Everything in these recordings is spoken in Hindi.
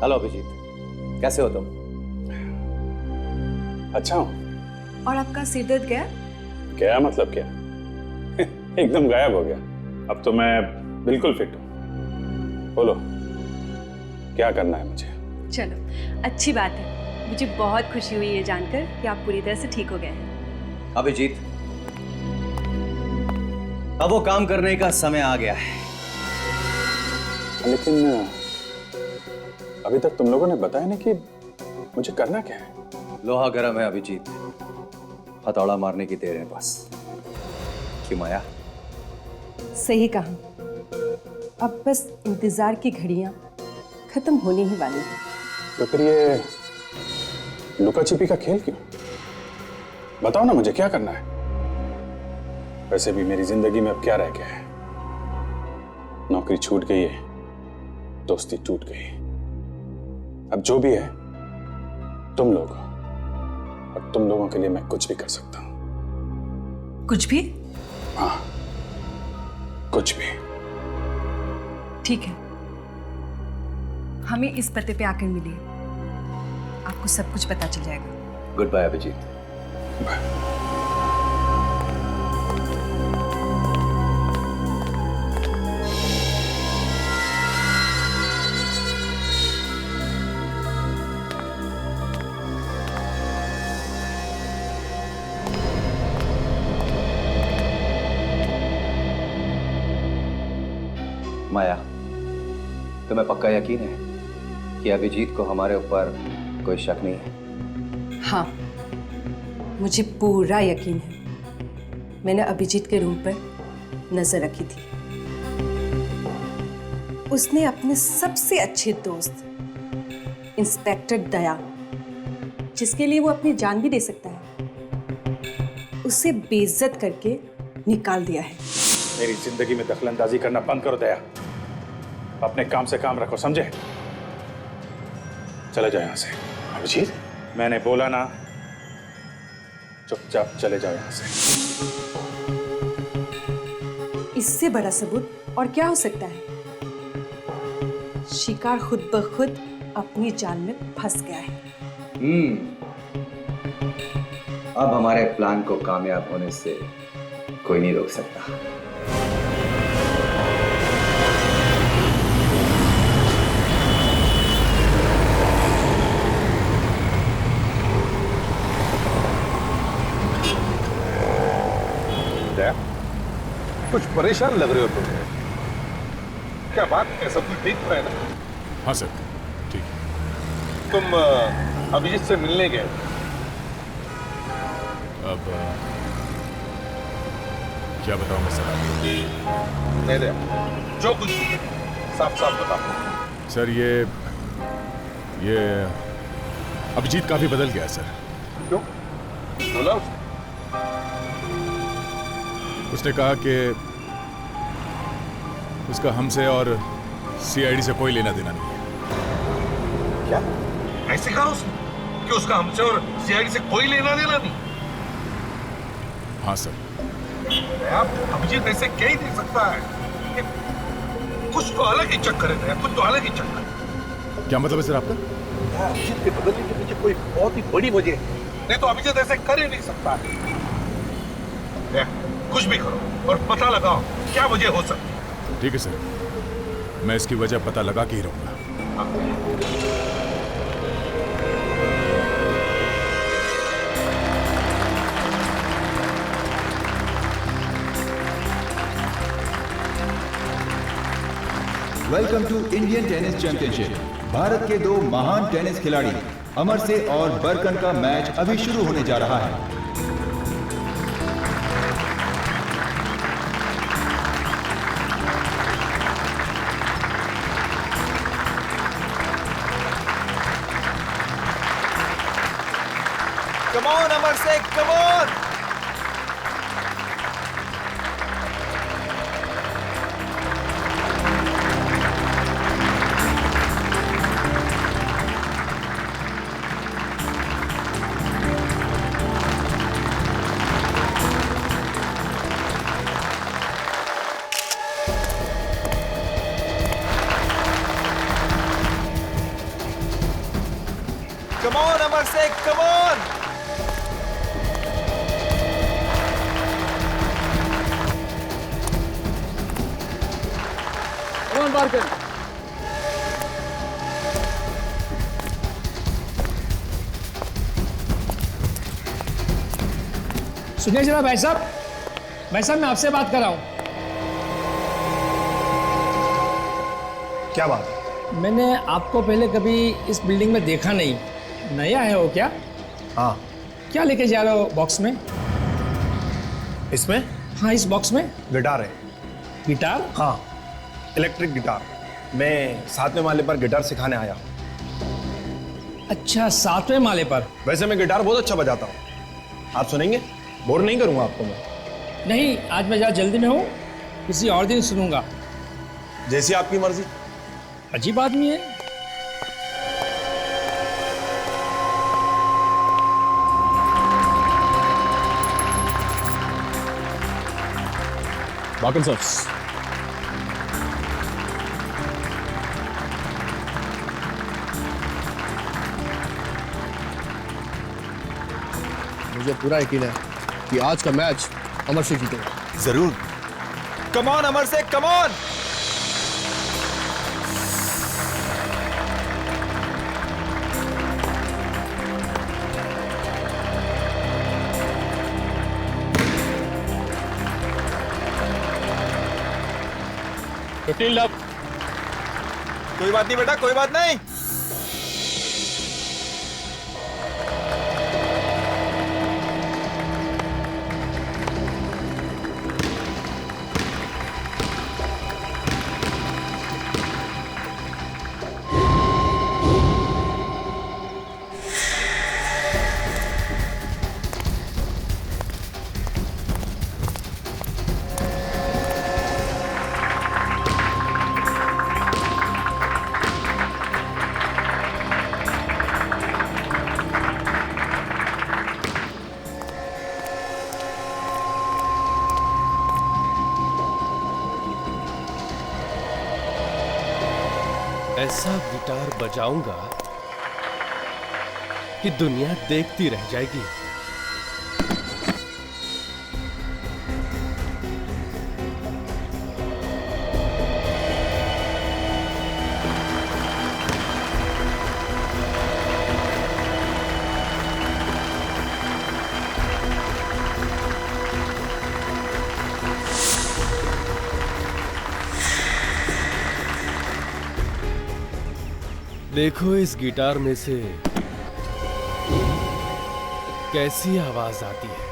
हेलो अभिजीत, कैसे हो तुम? अच्छा हूँ। और आपका सिर दर्द गया? क्या मतलब क्या? एकदम गायब हो गया। अब तो मैं बिल्कुल फिट हूँ। बोलो क्या करना है मुझे? चलो अच्छी बात है, मुझे बहुत खुशी हुई ये जानकर कि आप पूरी तरह से ठीक हो गए हैं। अभिजीत, अब वो काम करने का समय आ गया है। लेकिन अभी तक तुम लोगों ने बताया नहीं कि मुझे करना क्या है। लोहा गर्म है अभिजीत, हथौड़ा मारने की देर है बस। क्यों माया? सही कहा, अब बस इंतजार की घड़ियां खत्म होने ही वाली हैं। तो फिर ये लुका छिपी का खेल क्यों? बताओ ना मुझे क्या करना है। वैसे भी मेरी जिंदगी में अब क्या रह गया है? नौकरी छूट गई है, दोस्ती टूट गई। अब जो भी है तुम लोग, और तुम लोगों के लिए मैं कुछ भी कर सकता हूं। कुछ भी? हाँ, कुछ भी। ठीक है, हमें इस पते पे आकर मिलिए, आपको सब कुछ पता चल जाएगा। Good bye Abhijeet. Bye. Maya, तुम्हें पक्का यकीन है कि अभिजीत को हमारे ऊपर कोई शक नहीं है? हाँ, मुझे पूरा यकीन है। मैंने अभिजीत के रूम पर नजर रखी थी। उसने अपने सबसे अच्छे दोस्त इंस्पेक्टर दया, जिसके लिए वो अपनी जान भी दे सकता है, उसे बेइज्जत करके निकाल दिया है। मेरी जिंदगी में दखलंदाजी करना बंद करो दया। अपने काम से काम रखो, समझे? चले जाओ यहां से। अभिजीत, मैंने बोला ना, चुपचाप चले जाओ यहां से। इससे बड़ा सबूत और क्या हो सकता है? शिकार खुद ब खुद अपनी जाल में फंस गया है। अब हमारे प्लान को कामयाब होने से कोई नहीं रोक सकता। कुछ परेशान लग रहे हो तुम। क्या बात है? सब कुछ ठीक है ना? हाँ सर, ठीक है। तुम अभिजीत से मिलने गए? अब क्या बताऊं मैं सर? नहीं दे, जो कुछ साफ साफ बताओ। सर ये अभिजीत काफी बदल गया सर। क्यों? बोला उसने कहा कि उसका हमसे और सीआईडी से कोई लेना देना नहीं है। क्या? ऐसे कहा उसने कि उसका हमसे और सीआईडी से कोई लेना देना नहीं? हाँ सर। आप अभिजीत ऐसे कह ही नहीं सकता है। कुछ तो अलग ही चक्कर है, कुछ तो अलग ही चक्कर। क्या मतलब है सर आपका? अभिजीत के बदलने के पीछे कोई बहुत ही बड़ी वजह है, नहीं तो अभिजीत ऐसे कर ही नहीं सकता है। कुछ भी करो और पता लगाओ क्या वजह हो सकती है। ठीक है सर, मैं इसकी वजह पता लगा के ही रहूंगा। Welcome to Indian tennis championship. Bharat के दो महान टेनिस खिलाड़ी अमरसेन और बरकन का मैच अभी शुरू होने जा रहा है। Come on, Amarsein, come on! Come on Amar Sheikh, come on. सुनिए जरा भाई साहब मैं आपसे बात कर रहा हूं। क्या बात? मैंने आपको पहले कभी इस बिल्डिंग में देखा नहीं, नया है वो क्या? हाँ। क्या लेके जा रहे हो बॉक्स में? इसमें? हाँ, इस बॉक्स में गिटार है। गिटार? हाँ, इलेक्ट्रिक गिटार। मैं 7वें माले पर गिटार सिखाने आया। अच्छा, 7वें माले पर? वैसे मैं गिटार बहुत अच्छा बजाता हूँ, आप सुनेंगे? बोर नहीं करूँगा आपको मैं। नहीं, आज मैं ज़रा जल्दी में हूँ, किसी और दिन सुनूंगा। जैसी आपकी मर्जी। अजीब आदमी है। वाकन्सर्स, मुझे पूरा यकीन है कि आज का मैच अमर शेख जीतेगा। जरूर। Come on Amar Sheikh, come on. कोई बात नहीं बेटा, कोई बात नहीं। ऐसा गिटार बजाऊंगा कि दुनिया देखती रह जाएगी। देखो इस गिटार में से कैसी आवाज आती है।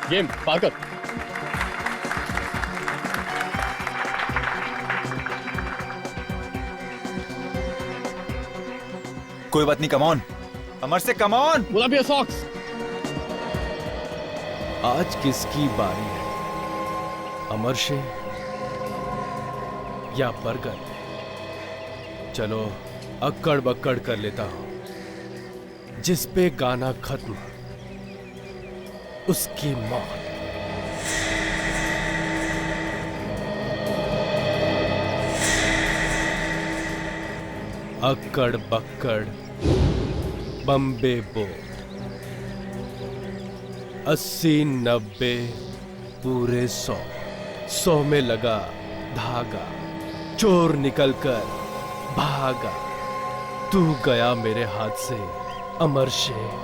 गेम पाकर। कोई बात नहीं, कम ऑन अमर से, come on. Pull up your socks. आज किसकी बारी है, अमर शेख या बरगद? चलो अक्कड़ बक्कड़ कर लेता हूं। जिस पे गाना खत्म उसकी मौत। अक्कड़ बक्कड़ बम्बे बो, 80 90 पूरे 100, 100 में लगा धागा, चोर निकलकर भागा, तू गया मेरे हाथ से अमर शेख।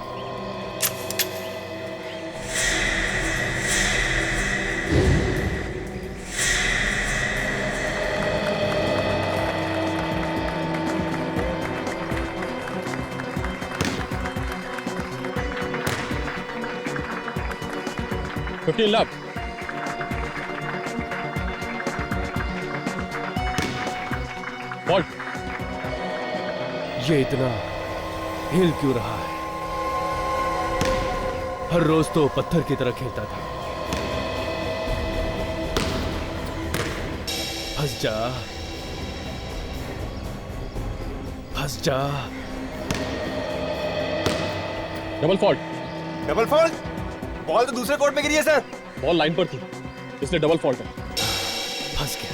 15 लाख। फॉल्ट। ये इतना हिल क्यों रहा है? हर रोज तो पत्थर की तरह खेलता था। हंस जा, हंस जा। Double fault. Double fault? Ball तो दूसरे कोर्ट में गिरी है सर। बॉल लाइन पर थी, इसलिए डबल फॉल्ट है। फंस गया।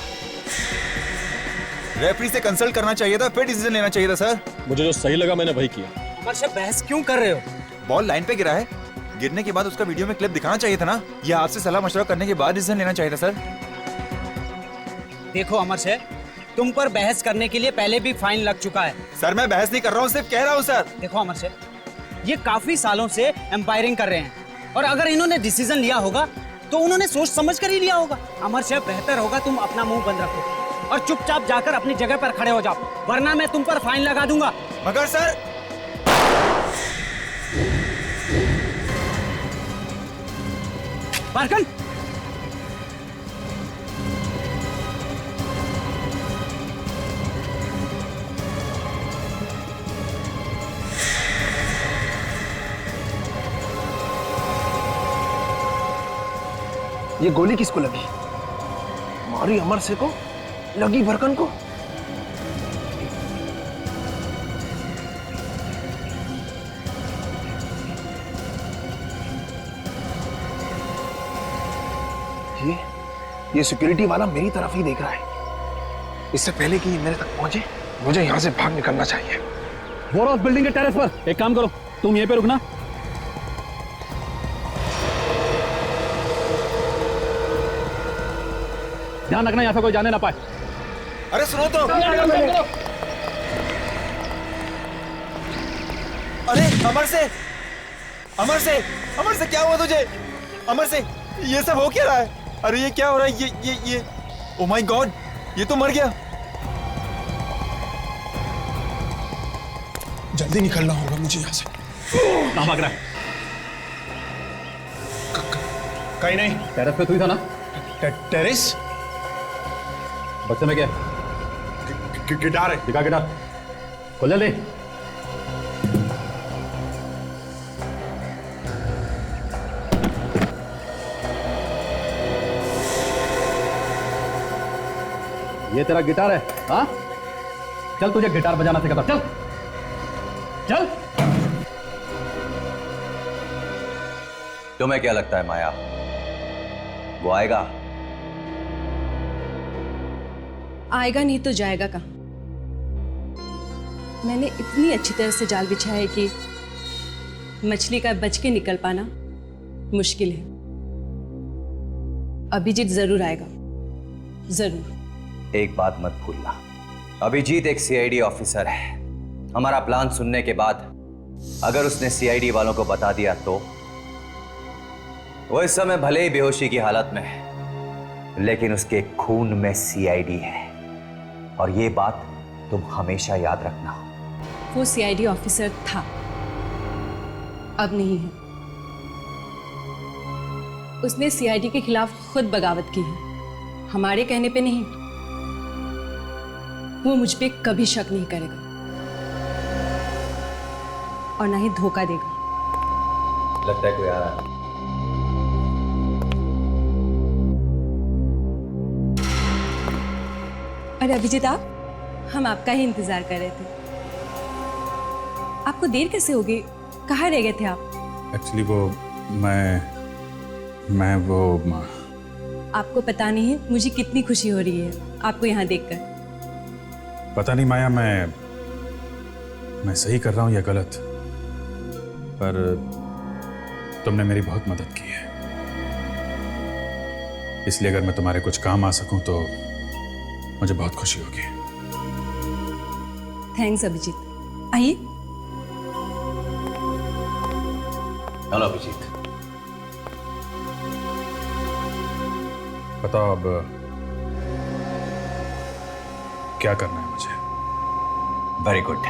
रेफरी से कंसल्ट करना चाहिए था, फिर डिसीजन लेना चाहिए था सर। मुझे जो सही लगा मैंने वही किया। अमर से बहस क्यों कर रहे हो? बॉल लाइन पे गिरा है, गिरने के बाद उसका वीडियो में क्लिप दिखाना चाहिए था ना। या आपसे सलाह मशवरा करने के बाद डिसीजन लेना चाहिए था सर। देखो अमर से, तुम पर बहस करने के लिए पहले भी फाइन लग चुका है। सर मैं बहस नहीं कर रहा हूँ, सिर्फ कह रहा हूँ सर। देखो अमर से, ये काफी सालों से एम्पायरिंग कर रहे हैं और अगर इन्होंने डिसीजन लिया होगा तो उन्होंने सोच समझ कर ही लिया होगा। अमर से बेहतर होगा तुम अपना मुंह बंद रखो और चुपचाप जाकर अपनी जगह पर खड़े हो जाओ, वरना मैं तुम पर फाइन लगा दूंगा। मगर सर बारकन, ये गोली किसको लगी? मारी अमर से को, लगी बरकन को। ये सिक्योरिटी वाला मेरी तरफ ही देख रहा है। इससे पहले कि ये मेरे तक पहुंचे, मुझे यहां से भाग निकलना चाहिए। वो रहो बिल्डिंग के टेरेस पर। एक काम करो, तुम यहीं पे रुकना। ध्यान रखना यहाँ से कोई जाने ना पाए। अरे सुनो तो। अरे अमर से, अमर से, अमर से क्या हुआ तुझे? अमर से ये सब हो क्या रहा है? अरे ये क्या हो रहा है? ये ओ माय गॉड, ये तो मर गया। जल्दी निकलना होगा मुझे यहाँ से। कहाँ भाग रहा है? कहीं नहीं। टेरेस पे तू ही था ना? टेरेस? बच्चे में क्या? गिटार है। दिखा गिटार। खोल जल्दी। ये तेरा गिटार है? हाँ? चल तुझे गिटार बजाना सिखाता। चल चल। तुम्हें क्या लगता है माया, वो आएगा? आएगा नहीं तो जाएगा कहाँ? मैंने इतनी अच्छी तरह से जाल बिछाया है कि मछली का बच के निकल पाना मुश्किल है। अभिजीत जरूर आएगा, जरूर। एक बात मत भूलना, अभिजीत एक सीआईडी ऑफिसर है। हमारा प्लान सुनने के बाद अगर उसने सीआईडी वालों को बता दिया तो वो इस समय भले ही बेहोशी की हालत में है, लेकिन उसके खून में सीआईडी है। और ये बात तुम हमेशा याद रखना। वो सीआईडी ऑफिसर था, अब नहीं है। उसने सीआईडी के खिलाफ खुद बगावत की है, हमारे कहने पे नहीं। वो मुझ पे कभी शक नहीं करेगा और ना ही धोखा देगा। लगता है कोई आ रहा है। अरे अभिजीत, आप, हम आपका ही इंतजार कर रहे थे। आपको देर कैसे होगी? कहाँ रह गए थे आप? एक्चुअली वो मैं वो आपको पता नहीं है मुझे कितनी खुशी हो रही है आपको यहाँ देखकर। पता नहीं माया, मैं सही कर रहा हूं या गलत, पर तुमने मेरी बहुत मदद की है। इसलिए अगर मैं तुम्हारे कुछ काम आ सकूं तो मुझे बहुत खुशी होगी। थैंक्स अभिजीत। आइए। हेलो अभिजीत। बताओ अब क्या करना है मुझे? Very good.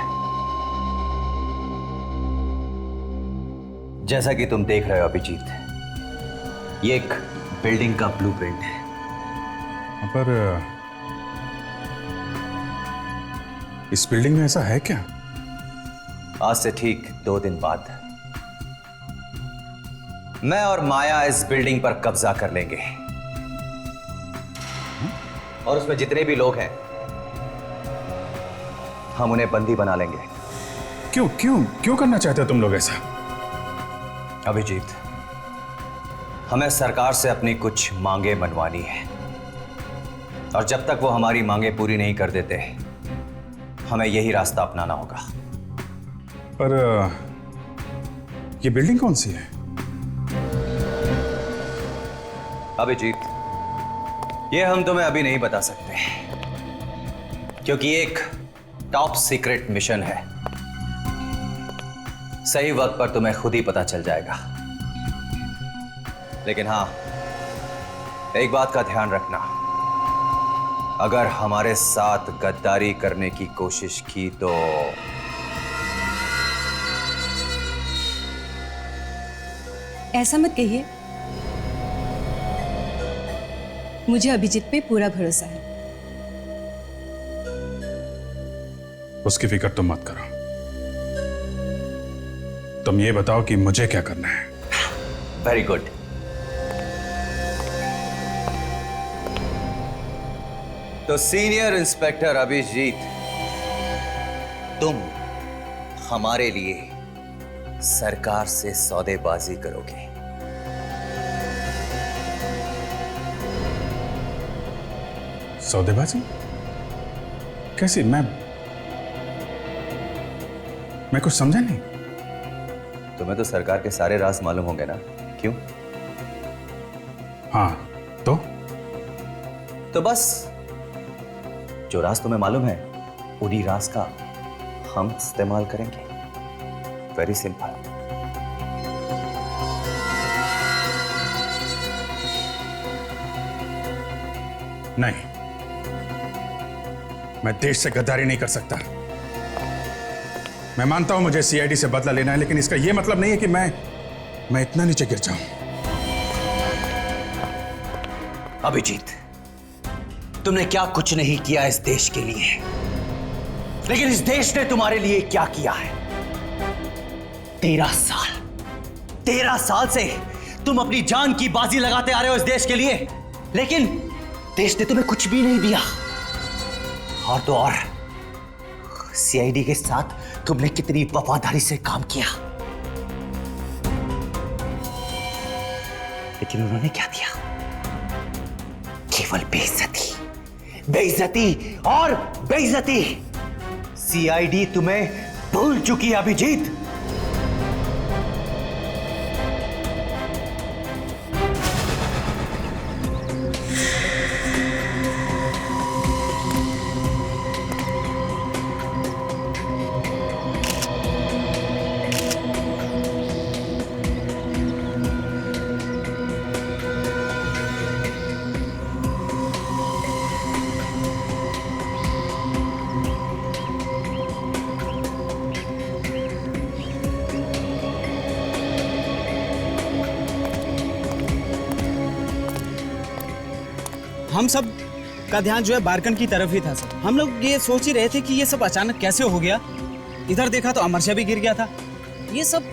जैसा कि तुम देख रहे हो अभिजीत, ये एक बिल्डिंग का ब्लूप्रिंट है। पर इस बिल्डिंग में ऐसा है क्या? आज से ठीक 2 दिन बाद मैं और माया इस बिल्डिंग पर कब्जा कर लेंगे और उसमें जितने भी लोग हैं हम उन्हें बंदी बना लेंगे। क्यों क्यों क्यों करना चाहते हो तुम लोग ऐसा? अभिजीत, हमें सरकार से अपनी कुछ मांगे मनवानी है और जब तक वो हमारी मांगे पूरी नहीं कर देते हमें यही रास्ता अपनाना होगा। पर ये बिल्डिंग कौन सी है? अभिजीत, ये हम तुम्हें अभी नहीं बता सकते क्योंकि एक टॉप सीक्रेट मिशन है। सही वक्त पर तुम्हें खुद ही पता चल जाएगा। लेकिन हां, एक बात का ध्यान रखना, अगर हमारे साथ गद्दारी करने की कोशिश की तो ऐसा मत कहिए, मुझे अभिजीत पे पूरा भरोसा है। उसकी फिक्र तुम मत करो। तुम ये बताओ कि मुझे क्या करना है। Very good. तो सीनियर इंस्पेक्टर अभिजीत, तुम हमारे लिए सरकार से सौदेबाजी करोगे। सौदेबाजी? कैसी? मैं कुछ समझा नहीं। तुम्हें तो सरकार के सारे राज मालूम होंगे ना? क्यों? हाँ, तो बस जो राज तुम्हें मालूम है उन्हीं राज का हम इस्तेमाल करेंगे। Very simple. नहीं, मैं देश से गद्दारी नहीं कर सकता। मैं मानता हूं मुझे सीआईडी से बदला लेना है, लेकिन इसका यह मतलब नहीं है कि मैं इतना नीचे गिर जाऊं। अभिजीत, तुमने क्या कुछ नहीं किया इस देश के लिए, लेकिन इस देश ने तुम्हारे लिए क्या किया है। 13 साल से तुम अपनी जान की बाजी लगाते आ रहे हो इस देश के लिए, लेकिन देश ने तुम्हें कुछ भी नहीं दिया। और तो और सीआईडी के साथ तुमने कितनी वफादारी से काम किया, लेकिन उन्होंने क्या दिया? केवल बेइज्जती और बेइज्जती। सीआईडी तुम्हें भूल चुकी है अभिजीत। हम सब का ध्यान जो है बारकन की तरफ ही था सर। हम लोग ये सोच ही रहे थे कि ये सब अचानक कैसे हो गया। इधर देखा तो अमर शाह भी गिर गया था। ये सब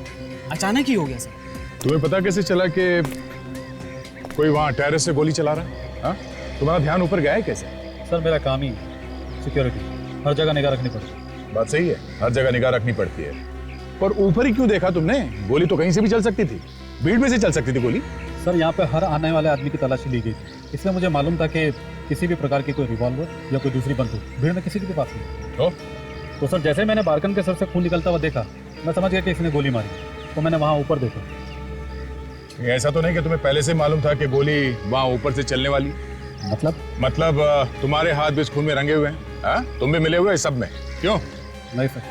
अचानक ही हो गया सर। तुम्हें पता कैसे चला कि कोई वहां टेरेस से गोली चला रहा है? हाँ? तुम्हारा ध्यान ऊपर गया है कैसे? सर मेरा काम ही सिक्योरिटी, हर जगह निगाह रखनी पड़ती है। बात सही है, हर जगह निगाह रखनी पड़ती है, पर ऊपर ही क्यों देखा तुमने? गोली तो कहीं से भी चल सकती थी, भीड़ में से चल सकती थी गोली। सर यहाँ पे हर आने वाले आदमी की तलाशी ली गई थी, इसलिए मुझे मालूम था कि किसी भी प्रकार की कोई रिवॉल्वर या कोई दूसरी बंदूक भीड़ में किसी के पास नहीं। तो सर जैसे मैंने बारकन के सर से खून निकलता हुआ देखा, मैं समझ गया कि इसने गोली मारी, तो मैंने वहाँ ऊपर देखा। ऐसा तो नहीं कि तुम्हें पहले से मालूम था कि गोली वहाँ ऊपर से चलने वाली? मतलब तुम्हारे हाथ भी इस खून में रंगे हुए हैं? हाँ? तुम भी मिले हुए इस सब में? क्यों? नहीं सर,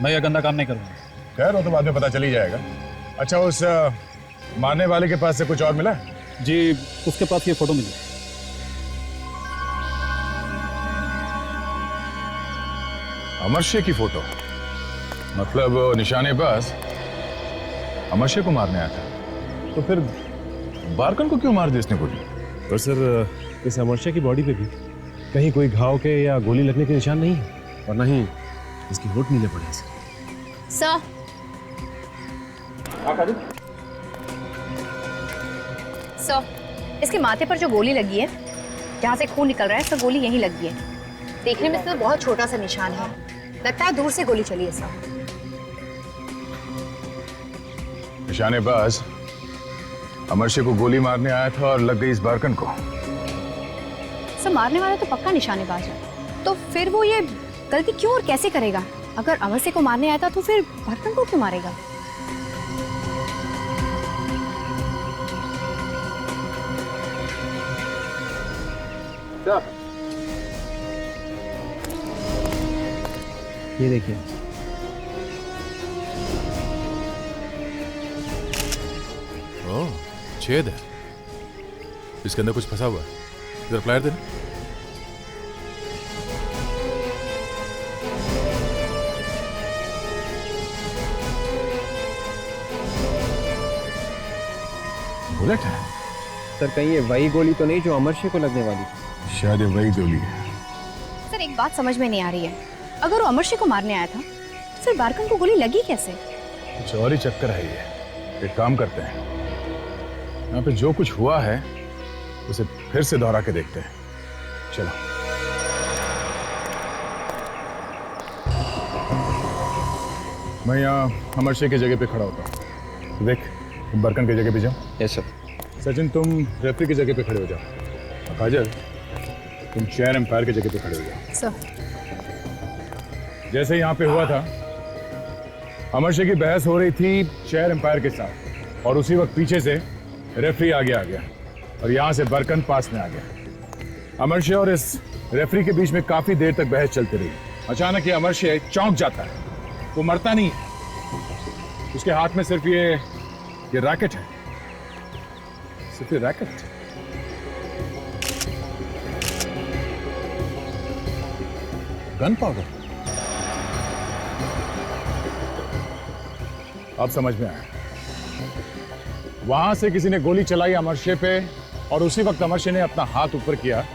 मैं यह गंदा काम नहीं करूँगा। खैर वो तो बाद में पता चल ही जाएगा। अच्छा, उस मारने वाले के पास से कुछ और मिला? जी, उसके पास ये फोटो मिली। अमर शेर की फोटो? मतलब निशानेबाज अमर शेर को मारने आया था? तो फिर बारकन को क्यों मार दी इसने गोली? और सर इस अमरशा की बॉडी पे भी कहीं कोई घाव के या गोली लगने के निशान नहीं है और ना ही इसकी होठ नीले पड़े हैं सर। सर, इसके माथे पर जो गोली लगी है, जहाँ से खून निकल रहा है, सर गोली यहीं लगी है। देखने में तो बहुत छोटा सा निशान है, लगता है दूर से गोली चली है सर। निशानेबाज अमरशे को गोली मारने आया था और लग गई इस बारकन को। सर मारने वाला तो पक्का निशानेबाज है, तो फिर वो ये गलती क्यों और कैसे करेगा? अगर अमरशे को मारने आया था तो फिर बारकन को क्यों मारेगा? ये देखिए। ओह, छेद है। इसके अंदर कुछ फंसा हुआ है। इधर प्लायर देना। बुलेट है। सर कहीं ये वही गोली तो नहीं जो अमरशे को लगने वाली थी? शायद ये वही गोली है। सर एक बात समझ में नहीं आ रही है, अगर वो अमरशे को मारने आया था तो फिर बारकन को गोली लगी कैसे? कुछ और ही चक्कर है ये। एक काम करते हैं, यहाँ पे जो कुछ हुआ है उसे फिर से दोहरा के देखते हैं। चलो। मैं यहाँ अमरशे की जगह पे खड़ा होता हूँ। देख, तुम बरकन की जगह पे जाओ। Yes sir. सचिन तुम रेफरी की जगह पे खड़े हो जाओ। काजल तुम चेयर एम्पायर की जगह पे खड़े हो जाओ। सर। जैसे यहाँ पे हुआ था, अमरशे की बहस हो रही थी चेयर एम्पायर के साथ और उसी वक्त पीछे से रेफरी आगे आ गया और यहाँ से बरकन पास में आ गया। अमरशे और इस रेफरी के बीच में काफी देर तक बहस चलती रही। अचानक ये अमरशे चौंक जाता है। वो मरता नहीं, उसके हाथ में सिर्फ ये रैकेट है, सिर्फ ये रैकेट। Gun powder. अब समझ में आया। वहां से किसी ने गोली चलाई अमरशे पे और उसी वक्त अमरशे ने अपना हाथ ऊपर किया,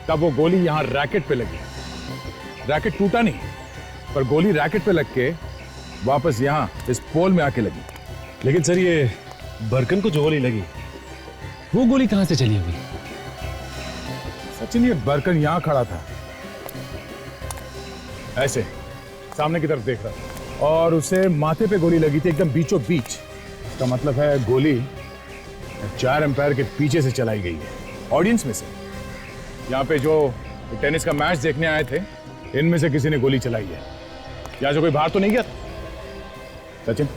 तब वो गोली यहां रैकेट पे लगी। रैकेट टूटा नहीं, पर गोली रैकेट पे लग के वापस यहां इस पोल में आके लगी। लेकिन सर ये बरकन को जो गोली लगी वो गोली कहां से चली होगी? सचिन ये बरकन यहां खड़ा था, ऐसे सामने की तरफ देख रहा था और उसे माथे पे गोली लगी थी एकदम बीचों बीच। इसका मतलब है गोली चेयर एम्पायर के पीछे से चलाई गई है, ऑडियंस में से। यहाँ पे जो टेनिस का मैच देखने आए थे, इनमें से किसी ने गोली चलाई है। यहाँ से कोई बाहर तो नहीं गया था? सचिन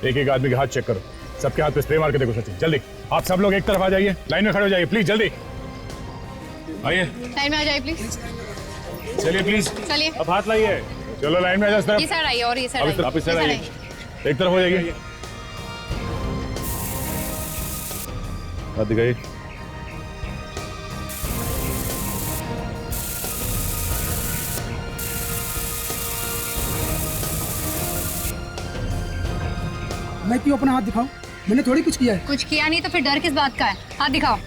एक एक आदमी के हाथ चेक करो, सबके हाथ पे स्प्रे मार के देखो। सचिन जल्दी, आप सब लोग एक तरफ आ जाइए, लाइन में खड़े हो जाइए प्लीज। जल्दी आइए, लाइन में आ जाइए प्लीज। चलिए प्लीज, चलिए अब हाथ लाइए। चलो लाइन में आ जाओ। ये साइड आइए और ये साइड आइए। आप इस साइड आइए, एक तरफ हो जाइए। हाथ दिखाइए। मैं क्यों अपना हाथ दिखाऊं? मैंने थोड़ी कुछ किया है। कुछ किया नहीं तो फिर डर किस बात का है? हाथ दिखाओ।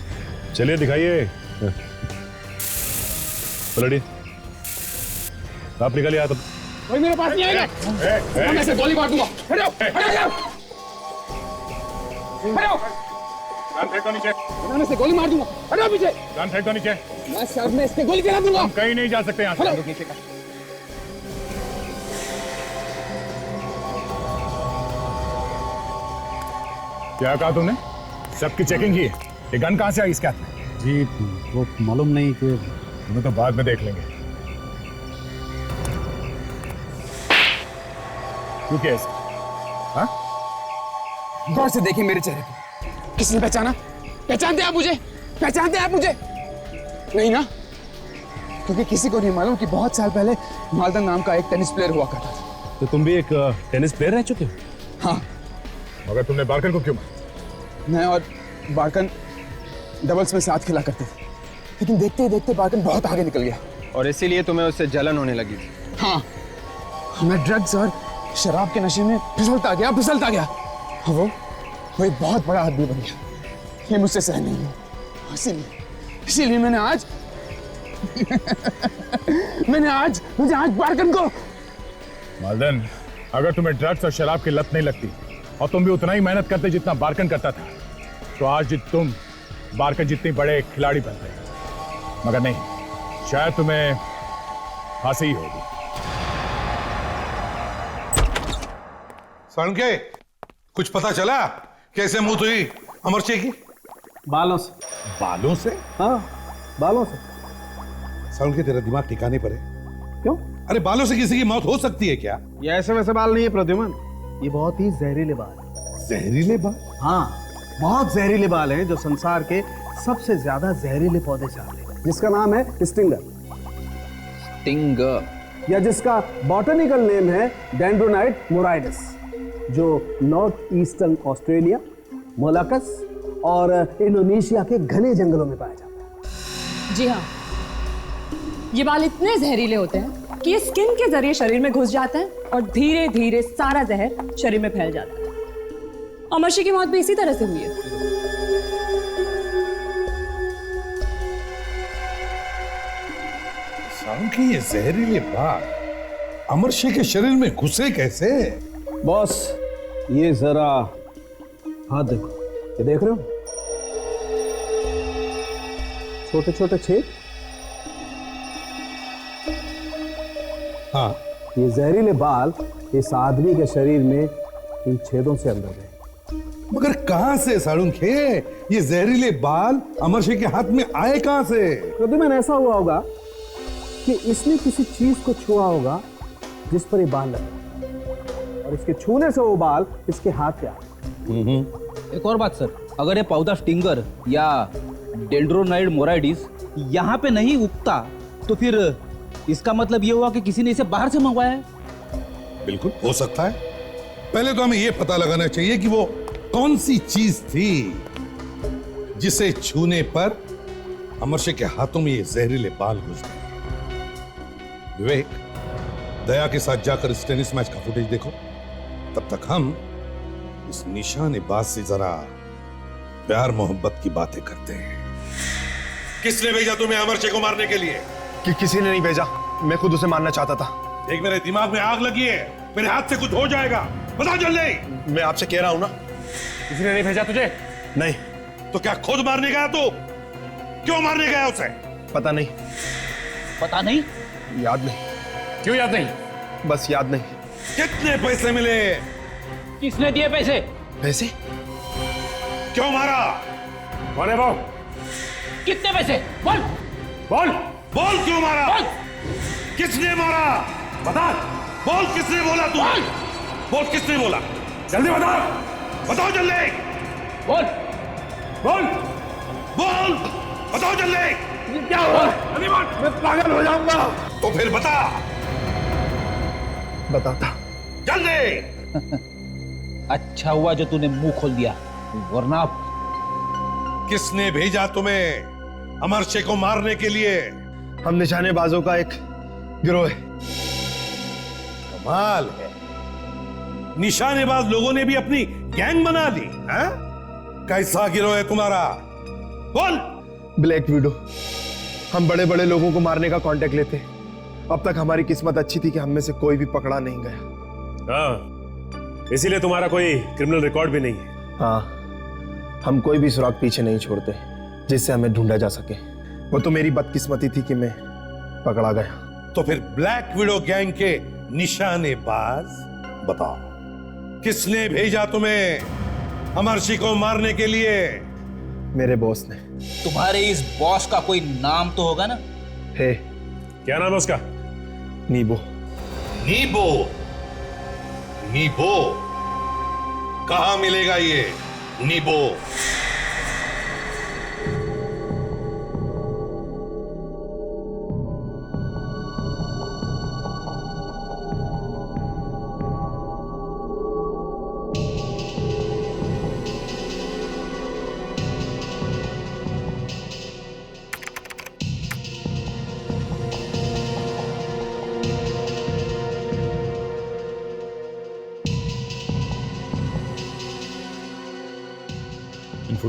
चलिए दिखाइए। पलटी, आप निकालिए हाथ। कोई मेरे पास नहीं आएगा। मैं ऐसे गोली मार दूंगा। हट जाओ, हट जाओ, हट जाओ। कान फेंको नीचे। मैं ऐसे गोली मार दूंगा। हट जाओ पीछे। कान फेंको नीचे। मैं सर में इसके गोली चला दूंगा। हम कहीं नहीं जा सकते यहाँ से। नीचे का। क्या कहा तुमने? सबकी चेकिंग की है। ये गन कहाँ से आई इसके हाथ में? जी वो मालूम नहीं कि तुम्हें तो बाद में देख लेंगे। क्यों केस? हाँ? गौर से देखिए मेरे चेहरे को। किसने पहचाना? पहचानते आप मुझे? पहचानते आप मुझे? नहीं ना? क्योंकि किसी को नहीं मालूम कि बहुत साल पहले मालदा नाम का एक टेनिस प्लेयर हुआ करता था। तो तुम भी एक टेनिस प्लेयर रह चुके हो? हाँ। मगर तुमने बारकन को क्यों मारा? मैं और बारकन डबल्स में साथ खेला करते थे, लेकिन देखते ही देखते बारकन बहुत आगे निकल गया और इसीलिए तुम्हें उससे जलन होने लगी थी। हाँ, मैं ड्रग्स और शराब के नशे में फिसलता गया। वो एक बहुत बड़ा आदमी बन गया। ये मुझसे सहन नहीं हुआ, इसीलिए मैंने आज मुझे आज बारकन को। मालदन, अगर तुम्हें ड्रग्स और शराब की लत नहीं लगती और तुम भी उतना ही मेहनत करते जितना बारकन करता था, तो आज तुम बारकन जितने बड़े खिलाड़ी बनते। मगर नहीं, शायद तुम्हें फांसी ही होगी। साळुंखे, कुछ पता चला कैसे मौत हुई अमरसिंह की? बालों से। बालों से? हाँ, बालों से। साळुंखे, तेरा दिमाग ठिकाने पर है? क्यों? अरे बालों से किसी की मौत हो सकती है क्या? ये ऐसे वैसे बाल नहीं है प्रद्युमन, ये बहुत ही जहरीले बाल है। जहरीले बाल? हाँ, बहुत जहरीले बाल हैं जो संसार के सबसे ज्यादा जहरीले पौधे से आते हैं, जिसका नाम है स्टिंगर। स्टिंगर, या जिसका बॉटनिकल नेम है डेंड्रोनाइट मोराइडस, जो नॉर्थ ईस्टर्न ऑस्ट्रेलिया, मोलाकस और इंडोनेशिया के घने जंगलों में पाया जाता है। जी हाँ, ये बाल इतने जहरीले होते हैं कि ये स्किन के जरिए शरीर में घुस जाते हैं और धीरे धीरे सारा जहर शरीर में फैल जाता है। अमरसिंह की मौत भी इसी तरह से हुई है। साळुंखे, ये जहरीले बाल अमरसिंह के शरीर में घुसे कैसे? बॉस, ये जरा हाथ देखो, ये देख रहे हो? छोटे छोटे छेद। हाँ, ये जहरीले बाल इस आदमी के शरीर में इन छेदों से अंदर गए। मगर कहां से साळुंखे? ये जहरीले बाल अमरसिंह के हाथ में आए कहां से? प्रद्युमन, ऐसा हुआ होगा कि इसने किसी चीज को छुआ होगा जिस पर ये बाल लगे, और इसके छूने से वो बाल इसके हाथ पे आए। एक और बात सर, अगर ये पौधा स्टिंगर या डेंड्रोनाइड मोराइडिस यहाँ पे नहीं उगता, तो फिर इसका मतलब ये हुआ कि किसी ने इसे बाहर से मंगवाया है। बिल्कुल हो सकता है। पहले तो हमें यह पता लगाना चाहिए कि वो कौन सी चीज थी जिसे छूने पर अमरसिंह के हाथों में ये जहरीले बाल घुस गए। विवेक, दया के साथ जाकर इस टेनिस मैच का फुटेज देखो। तब तक हम इस निशानेबाज से जरा प्यार मोहब्बत की बातें करते हैं। किसने भेजा तुम्हें अमरसिंह को मारने के लिए? कि किसी ने नहीं भेजा, मैं खुद उसे मारना चाहता था। देख, मेरे दिमाग में आग लगी है, मेरे हाथ से कुछ हो जाएगा। बता जल्दी। मैं आपसे कह रहा हूं ना, किसी ने नहीं भेजा तुझे? नहीं। तो क्या खुद मारने गया तू? क्यों मारने गया उसे? पता नहीं। पता नहीं? याद नहीं। क्यों याद नहीं? बस याद नहीं। कितने पैसे मिले? किसने दिए पैसे? पैसे? क्यों मारा? कौन है वो? कितने पैसे? बोल बोल बोल, क्यों मारा? बोल। किसने मारा? बता। बोल, किसने बोला? तू बोल, किसने बोला? जल्दी बता। बताओ जल्दी। बोल बोल बोल, बताओ जल्दी। क्या हुआ? मैं पागल हो जाऊंगा। तो फिर बता। बताता जल्दी। अच्छा हुआ जो तूने मुंह खोल दिया, वरना किसने भेजा तुम्हें अमरसिंह को मारने के लिए? हम निशानेबाजों का एक गिरोह है। कमाल है, निशानेबाज लोगों ने भी अपनी गैंग बना ली है? कैसा गिरोह है तुम्हारा? बोल। Black window. हम बड़े बड़े लोगों को मारने का कांटेक्ट लेते। अब तक हमारी किस्मत अच्छी थी कि हम में से कोई भी पकड़ा नहीं गया। हाँ, इसीलिए तुम्हारा कोई क्रिमिनल रिकॉर्ड भी नहीं है। हाँ, हम कोई भी सुराग पीछे नहीं छोड़ते जिससे हमें ढूंढा जा सके। वो तो मेरी बदकिस्मती थी कि मैं पकड़ा गया। तो फिर ब्लैक विडो गैंग के निशानेबाज, बताओ किसने भेजा तुम्हें अमरसिंह को मारने के लिए? मेरे बॉस ने। तुम्हारे इस बॉस का कोई नाम तो होगा ना? है। क्या नाम है उसका? नीबो। नीबो? नीबो कहां मिलेगा ये नीबो?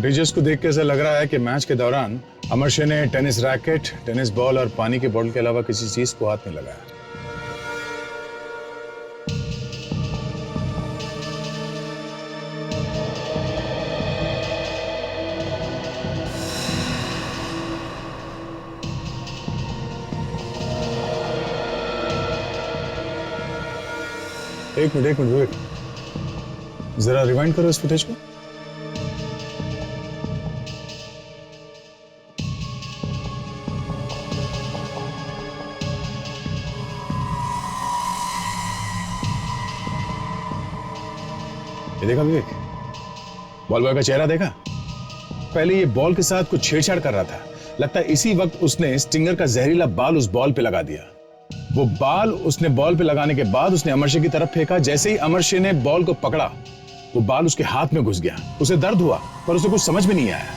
फुटेजेस को देख के ऐसा लग रहा है कि मैच के दौरान अमरशे ने टेनिस रैकेट, टेनिस बॉल और पानी के बॉटल के अलावा किसी चीज को हाथ नहीं लगाया। एक मिनट विवेक, जरा रिवाइंड करो इस फुटेज को। ये देखा विवेक, बॉल बॉय का चेहरा देखा? पहले ये बॉल के साथ कुछ छेड़छाड़ कर रहा था। लगता है इसी वक्त उसने स्टिंगर का जहरीला बाल उस बॉल पे लगा दिया। वो बाल उसने बॉल पे लगाने के बाद उसने अमरशे की तरफ फेंका। जैसे ही अमरशे ने बॉल को पकड़ा, वो बाल उसके हाथ में घुस गया। उसे दर्द हुआ पर उसे कुछ समझ में नहीं आया,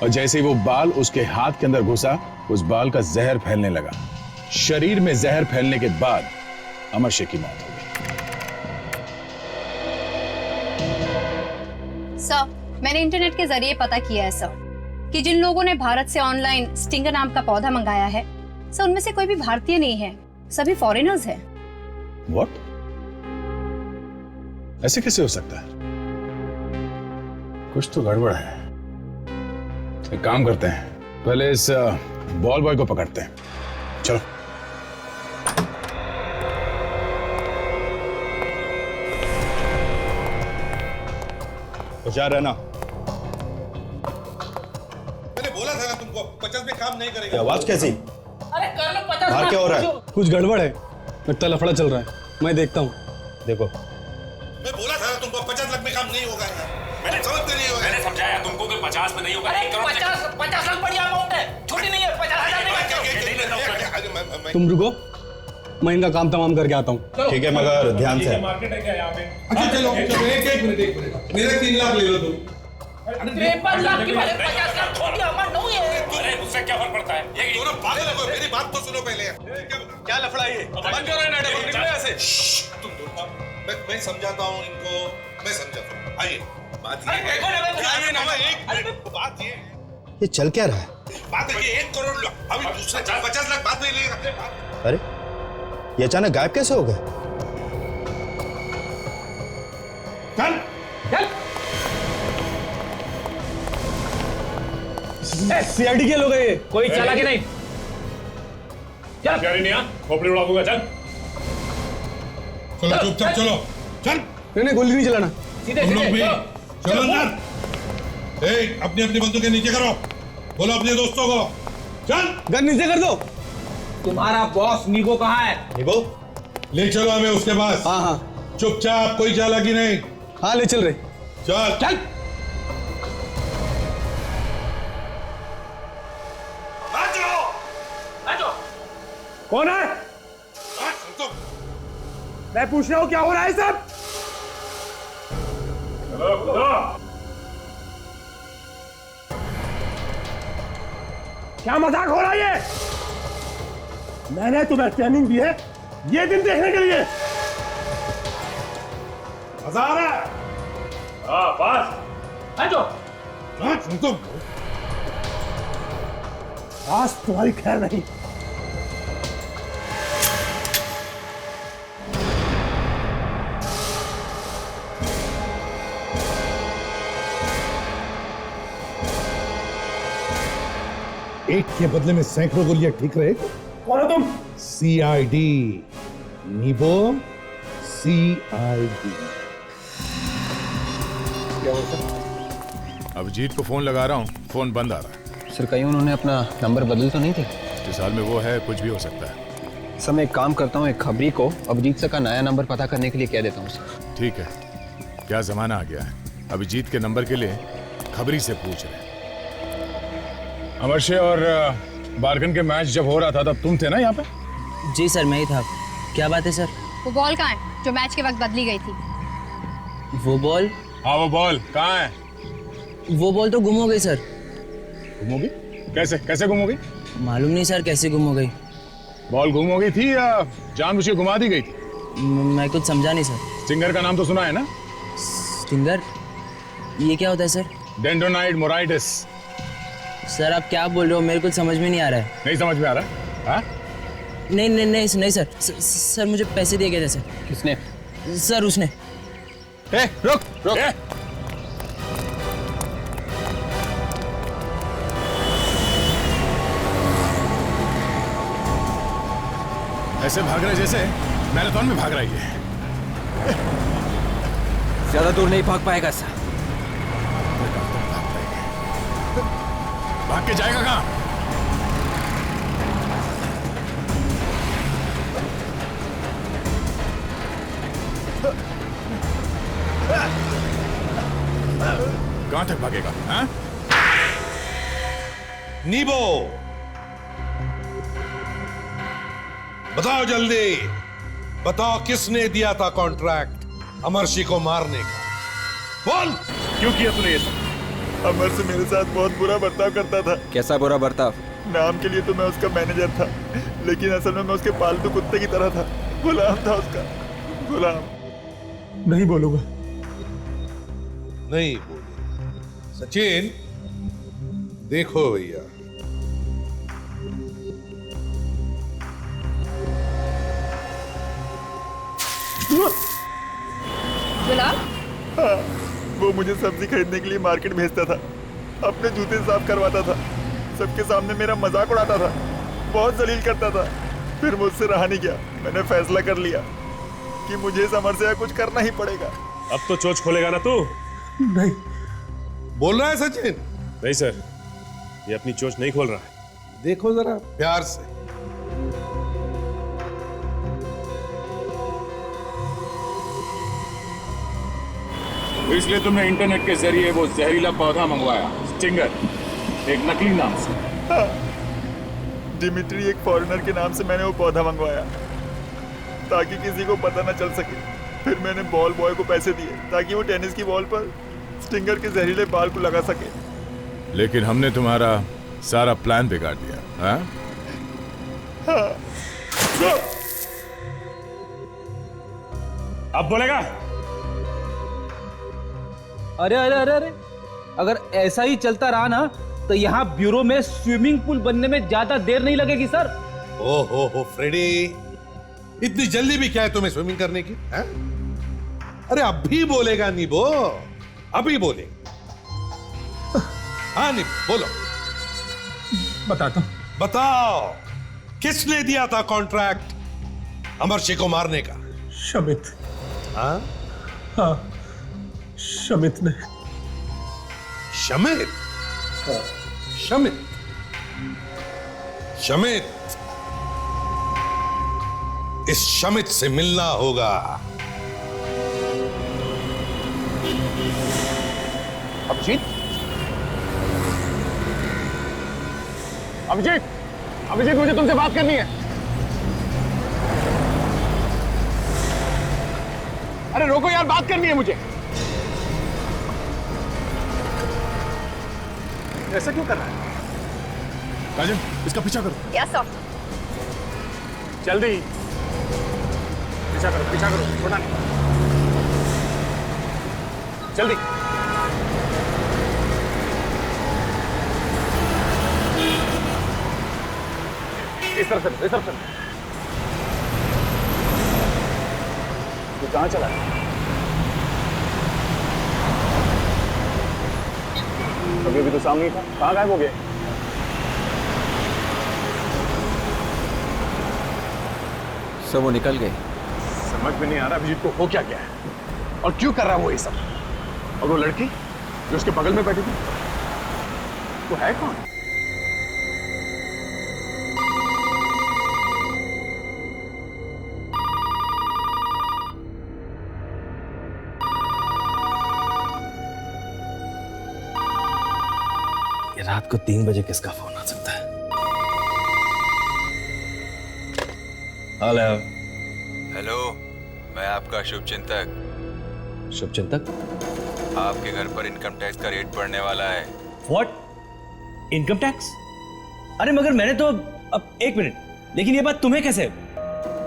और जैसे ही वो बाल उसके हाथ के अंदर घुसा, उस बाल का जहर फैलने लगा। शरीर में जहर फैलने के बाद अमरशे की मौत हो गई। सर, मैंने इंटरनेट के जरिए पता किया है सर कि जिन लोगों ने भारत से ऑनलाइन स्टिंगर नाम का पौधा मंगाया है, सर उनमें से कोई भी भारतीय नहीं है, सभी फॉरेनर्स हैं। What? ऐसे कैसे हो सकता है? कुछ तो गड़बड़ है। एक काम करते हैं, पहले इस बॉल बॉय को पकड़ते हैं। चलो। होशियार रहना। मैंने बोला था ना तुमको 50 में काम नहीं करेगा। आवाज कैसी? अरे कर लो 50। बाहर क्या हो रहा है? कुछ गड़बड़ है, लगता लफड़ा चल रहा है। मैं देखता हूँ। देखो, मैं बोला था ना तुमको 50 लाख में काम नहीं होगा यार। मैंने समझते नहीं होगा। मैंने समझाया तुमको कि 50 में नहीं होगा। 50 लाख बढ़िया अमाउंट है, छोटी नहीं है। 50,000 तुम रुको, मैं इनका काम तमाम करके आता हूँ। ठीक है, मगर ध्यान से। मार्केट है क्या यहाँ पे? अच्छा चलो एक मिनट मेरे 3 लाख ले लो तुम। 53 लाख की बजाय 50 लाख छोटी अमाउंट नहीं है। अरे उससे क्या फर्क पड़ता है? ये दोनों पागल हो, मेरी बात तो सुनो पहले। क्या लफड़ा ये? बंद करो नाटक, निकलो यहाँ से। तुम दोनों, मैं समझाता हूँ इनको, मैं समझाता हूँ। आइए, बात ये बात ये चल क्या रहा है? बात है कि 1 करोड़ अभी दूसरा 50 लाख बाद में लेगा। अरे ये अचानक गायब कैसे हो गए? चल चल। सीआईडी के लोग हैं ये, कोई चालाकी नहीं। चल गाड़ी नहीं आ, खोपड़ी उड़ा दूंगा। चल चलो चुपचाप चलो। चल नहीं गोली नहीं चलाना। तुम लोग भी चलो अंदर। अपनी अपनी बंदूकें नीचे करो, बोलो अपने दोस्तों को। चल गन नीचे कर दो। तुम्हारा बॉस नीबो कहाँ है? नीबो ले चलो हमें उसके पास। हाँ हाँ चुपचाप, कोई चालाकी नहीं। हाँ ले चल रहे। चल चल। कौन है? मैं पूछ रहा हूँ क्या हो रहा है सब? क्या मजाक हो रहा है ये? मैंने तुम्हें ट्रेनिंग दी है ये दिन देखने के लिए। मजा आ रहा है? हाँ बस आज तुम्हारी खैर नहीं। एक के बदले में सैकड़ों गोलियां ठीक रहे। कौन हो तुम? सीआईडी, नीबो सीआईडी। क्या हो सर? अभिजीत को फोन लगा रहा हूँ, फोन बंद आ रहा है। सर कहीं उन्होंने अपना नंबर बदल तो नहीं थे? जिस हाल में वो है कुछ भी हो सकता है। सर मैं एक काम करता हूँ, एक खबरी को अभिजीत सर का नया नंबर पता करने के लिए कह देता हूँ सर। ठीक है, क्या जमाना आ गया है, अभिजीत के नंबर के लिए खबरी से पूछ रहे। अमरशे और बारगन के मैच जब हो रहा था तब तुम थे ना यहाँ पे? जी सर मैं ही था। क्या बात है सर? वो बॉल कहाँ है जो मैच के वक्त बदली गई थी? वो बॉल? हाँ वो बॉल कहाँ है? वो बॉल तो गुम हो गई सर। गुम हो गई? कैसे कैसे गुम हो गई? मालूम नहीं सर कैसे गुम हो गई। बॉल गुम हो गई थी या जानबूझ के घुमा दी गई थी? मैं कुछ समझा नहीं सर। स्टिंगर का नाम तो सुना है ना? स्टिंगर? ये क्या होता है सर? डेंड्रोनाइड मोराइटिस। सर आप क्या बोल रहे हो, मेरे कुछ समझ में नहीं आ रहा है। नहीं समझ में आ रहा है? हाँ? नहीं सर। सर मुझे पैसे दिए गए थे सर। किसने? सर उसने। रुक। ऐसे भाग रहे जैसे मैराथन में भाग रही है। ज्यादा दूर नहीं भाग पाएगा सर। भाग के जाएगा कहाँ? कहाँ तक भागेगा? हाँ? नीबो, बताओ जल्दी, बताओ किसने दिया था कॉन्ट्रैक्ट अमरशी को मारने का? बोल, क्यों किया तूने ये सब? अमर से मेरे साथ बहुत बुरा बर्ताव करता था। कैसा बुरा बर्ताव? नाम के लिए तो मैं उसका मैनेजर था, लेकिन असल में मैं उसके पालतू कुत्ते की तरह था। गुलाम था उसका, गुलाम। नहीं बोलूंगा। नहीं बोले। सचिन, देखो भैया, गुलाब? हाँ, वो मुझे सब्जी खरीदने के लिए मार्केट भेजता था, अपने जूते साफ करवाता था, सबके सामने मेरा मजाक उड़ाता था, बहुत जलील करता था। फिर मुझसे रहा नहीं गया, मैंने फैसला कर लिया कि मुझे इस अमर से कुछ करना ही पड़ेगा। अब तो चोच खोलेगा ना तू? नहीं। बोल रहा है सचिन? नहीं सर, ये अपनी चोच नहीं खोल रहा है। देखो जरा प्यार से। इसलिए तुमने इंटरनेट के जरिए वो जहरीला पौधा मंगवाया, स्टिंगर, एक नकली नाम से। हाँ, डिमिट्री एक फॉरेनर के नाम से मैंने वो पौधा मंगवाया ताकि किसी को पता न चल सके। फिर मैंने बॉल बॉय को पैसे दिए ताकि वो टेनिस की बॉल पर स्टिंगर के जहरीले बाल को लगा सके। लेकिन हमने तुम्हारा सारा प्लान बिगाड़ दिया। हाँ? हाँ। अब बोलेगा? अरे अगर ऐसा ही चलता रहा ना तो यहाँ ब्यूरो में स्विमिंग पूल बनने में ज्यादा देर नहीं लगेगी सर। हो फ्रेडी, इतनी जल्दी भी क्या है तुम्हें स्विमिंग करने की? है? अरे अभी बोलेगा नीबो, अभी बोलेगा। हाँ नीबो बोलो। बताता। बताओ, किसने दिया था कॉन्ट्रैक्ट अमरशी को मारने का? शमित। हाँ? हाँ, शमित ने। शमित? शमित? शमित, इस शमित से मिलना होगा। अभिजीत? अभिजीत, मुझे तुमसे बात करनी है। अरे रोको यार, बात करनी है मुझे। ऐसा क्यों कर रहा है? राजन, इसका पीछा करो। Yes sir. जल्दी पीछा करो, छोड़ना नहीं। जल्दी। इस तरफ से। तू कहाँ चला है? अभी तो सामने ही था, कहाँ गायब हो गया? सब वो निकल गए। समझ में नहीं आ रहा अभिजीत को हो क्या गया है और क्यों कर रहा है वो ये सब। और वो लड़की जो उसके बगल में बैठी थी, वो है कौन? ये रात को 3 बजे किसका फोन आ सकता है? हेलो, मैं आपका शुभचिंतक। शुभचिंतक? आपके घर पर इनकम टैक्स का रेट पड़ने वाला है। व्हाट? Income tax? अरे मगर मैंने तो अब 1 मिनट, लेकिन ये बात तुम्हें कैसे?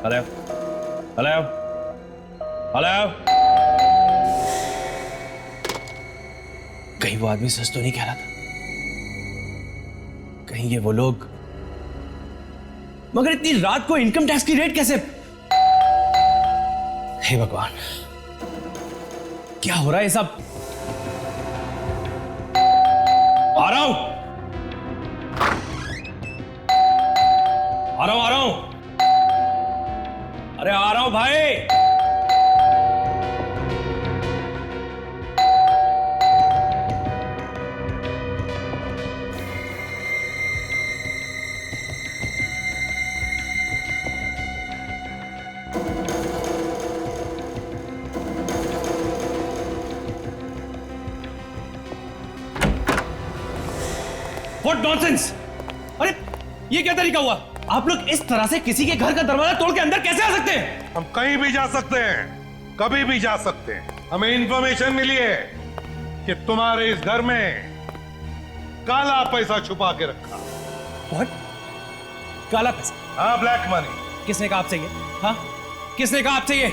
Hello hello hello. कहीं वो आदमी सच तो नहीं कह रहा था? कहीं ये वो लोग? मगर इतनी रात को इनकम टैक्स की रेट कैसे? हे भगवान, क्या हो रहा है ये सब? आ रहा हूं, आ रहा हूं, आ रहा हूं। अरे आ रहा हूं भाई। What nonsense! अरे ये क्या तरीका हुआ? आप लोग इस तरह से किसी के घर का दरवाजा तोड़ के अंदर कैसे आ सकते हैं? हम कहीं भी जा सकते हैं, कभी भी जा सकते हैं। हमें इंफॉर्मेशन मिली है कि तुम्हारे इस घर में काला पैसा छुपा के रखा। What? काला पैसा? हाँ, ब्लैक मनी। किसने कहा आपसे ये? हाँ, किसने कहा आपसे ये?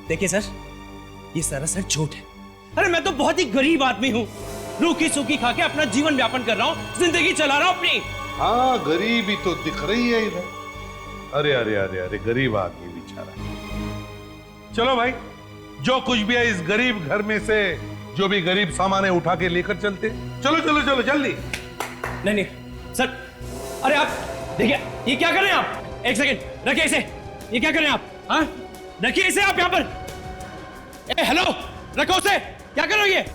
देखिए सर, ये सरासर झूठ है। अरे मैं तो बहुत ही गरीब आदमी हूँ, रूखी सूखी खा के अपना जीवन व्यापन कर रहा हूँ, जिंदगी चला रहा हूँ अपनी। हाँ, गरीबी तो दिख रही है इधर। अरे अरे अरे अरे, गरीब आदमी बेचारा। चलो भाई, जो कुछ भी है इस गरीब घर में से जो भी गरीब सामान है उठा के लेकर चलते। चलो चलो चलो जल्दी। नहीं नहीं सर, अरे आप देखिए ये क्या कर रहे हैं आप? एक सेकंड रखिए इसे। ये क्या कर रहे हैं आप? हाँ, रखिए इसे आप यहाँ पर। ए हेलो, रखो उसे। क्या कर रहे हो ये?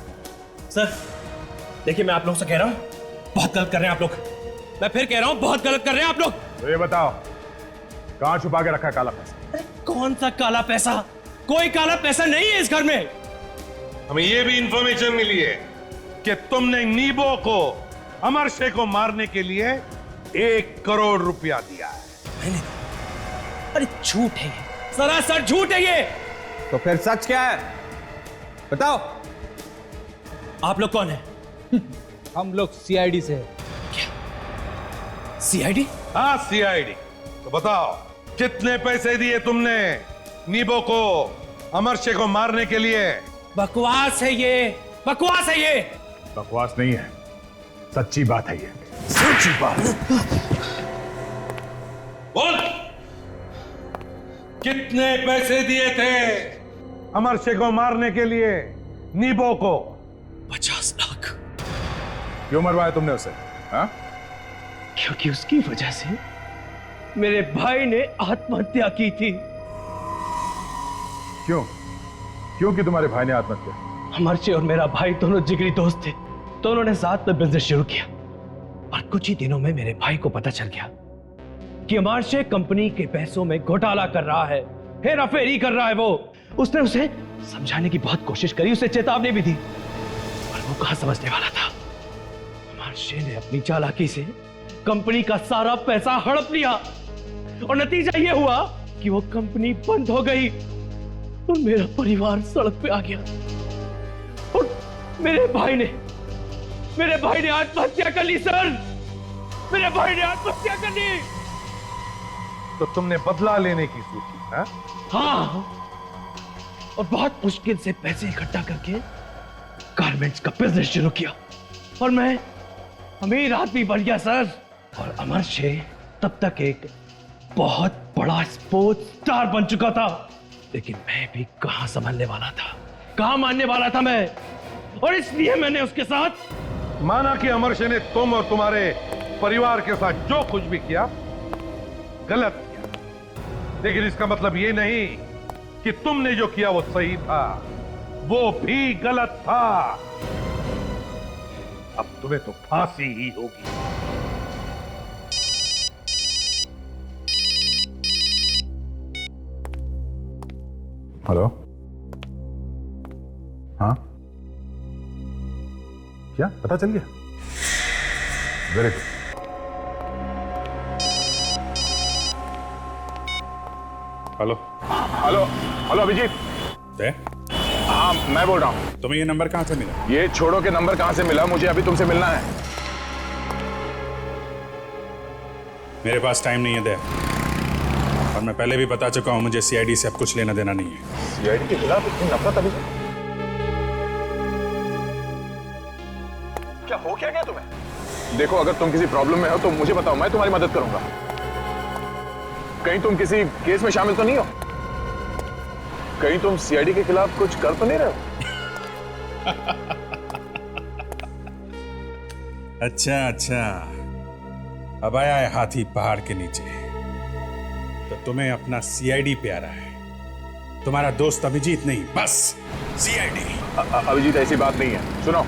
सर देखिए, मैं आप लोगों से कह रहा हूँ, बहुत गलत कर रहे हैं आप लोग। मैं फिर कह रहा हूँ, बहुत गलत कर रहे हैं आप लोग। तो ये बताओ, कहाँ छुपा के रखा है काला पैसा? अरे कौन सा काला पैसा? कोई काला पैसा नहीं है इस घर में। हमें ये भी इंफॉर्मेशन मिली है कि तुमने नीबो को, अमर शेख को मारने के लिए 1 करोड़ रुपया दिया है। मैंने? अरे झूठ है ये, सरासर झूठ है ये। तो फिर सच क्या है? बताओ। आप लोग कौन है? हम लोग सीआईडी से हैं। क्या? सीआईडी? हाँ, सीआईडी। तो बताओ, कितने पैसे दिए तुमने नीबो को, अमर शेख को मारने के लिए? बकवास है ये, बकवास है ये। बकवास नहीं है, सच्ची बात है ये। सच्ची बात। बोल, कितने पैसे दिए थे अमर शेख को मारने के लिए नीबो को? 50 लाख। क्यों मरवाया तुमने उसे? हाँ? क्योंकि उसकी वजह से मेरे भाई ने आत्महत्या की थी। क्यों? क्यों कि तुम्हारे भाई ने आत्महत्या? अमरशे और मेरा भाई दोनों जिगरी दोस्त थे, तो उन्होंने साथ में बिजनेस शुरू किया। और कुछ ही दिनों में मेरे भाई को पता चल गया कि अमरशे कंपनी के पैसों में घोटाला कर रहा है, हेराफेरी कर रहा है। उसने उसे समझाने की बहुत कोशिश करी, उसे चेतावनी भी दी, पर वो कहां समझने वाला था। अमरशे ने अपनी चालाकी से कंपनी का सारा पैसा हड़प लिया और नतीजा ये हुआ कि वो कंपनी बंद हो गई और मेरा परिवार सड़क पे आ गया। और मेरे भाई ने आत्महत्या कर ली सर। मेरे भाई ने आत्महत्या कर ली। तो तुमने बदला लेने की सोची? हाँ, और बहुत मुश्किल से पैसे इकट्ठा करके गारमेंट्स का बिजनेस शुरू किया और मैं अमीर आदमी बन गया सर। और अमरशे तब तक एक बहुत बड़ा स्पोर्ट्स स्टार बन चुका था। लेकिन मैं भी कहां संभलने वाला था, कहां मानने वाला था मैं। और इसलिए मैंने उसके साथ माना कि अमरशे ने तुम और तुम्हारे परिवार के साथ जो कुछ भी किया गलत किया, लेकिन इसका मतलब ये नहीं कि तुमने जो किया वो सही था, वो भी गलत था। अब तुम्हें तो फांसी ही होगी। हेलो? हाँ, क्या पता चल गया? Very good. Hello hello hello Abhijeet. हाँ, मैं बोल रहा हूँ। तुम्हें ये नंबर कहाँ से मिला? ये छोड़ो के नंबर कहाँ से मिला? मुझे अभी तुमसे मिलना है। मेरे पास टाइम नहीं है दे, और मैं पहले भी बता चुका हूँ, मुझे सीआईडी से अब कुछ लेना देना नहीं है। सीआईडी के खिलाफ इतनी नफरत अभी? हो क्या गया तुम्हें? देखो, अगर तुम किसी प्रॉब्लम में हो तो मुझे बताओ, मैं तुम्हारी मदद करूंगा। कहीं तुम किसी केस में शामिल तो नहीं हो? कहीं तुम सीआईडी के खिलाफ कुछ कर तो नहीं रहे हो? अच्छा, अब आया है हाथी पहाड़ के नीचे। तो तुम्हें अपना सीआईडी प्यारा है, तुम्हारा दोस्त अभिजीत नहीं, बस सीआईडी। अभिजीत, ऐसी बात नहीं है, सुनो।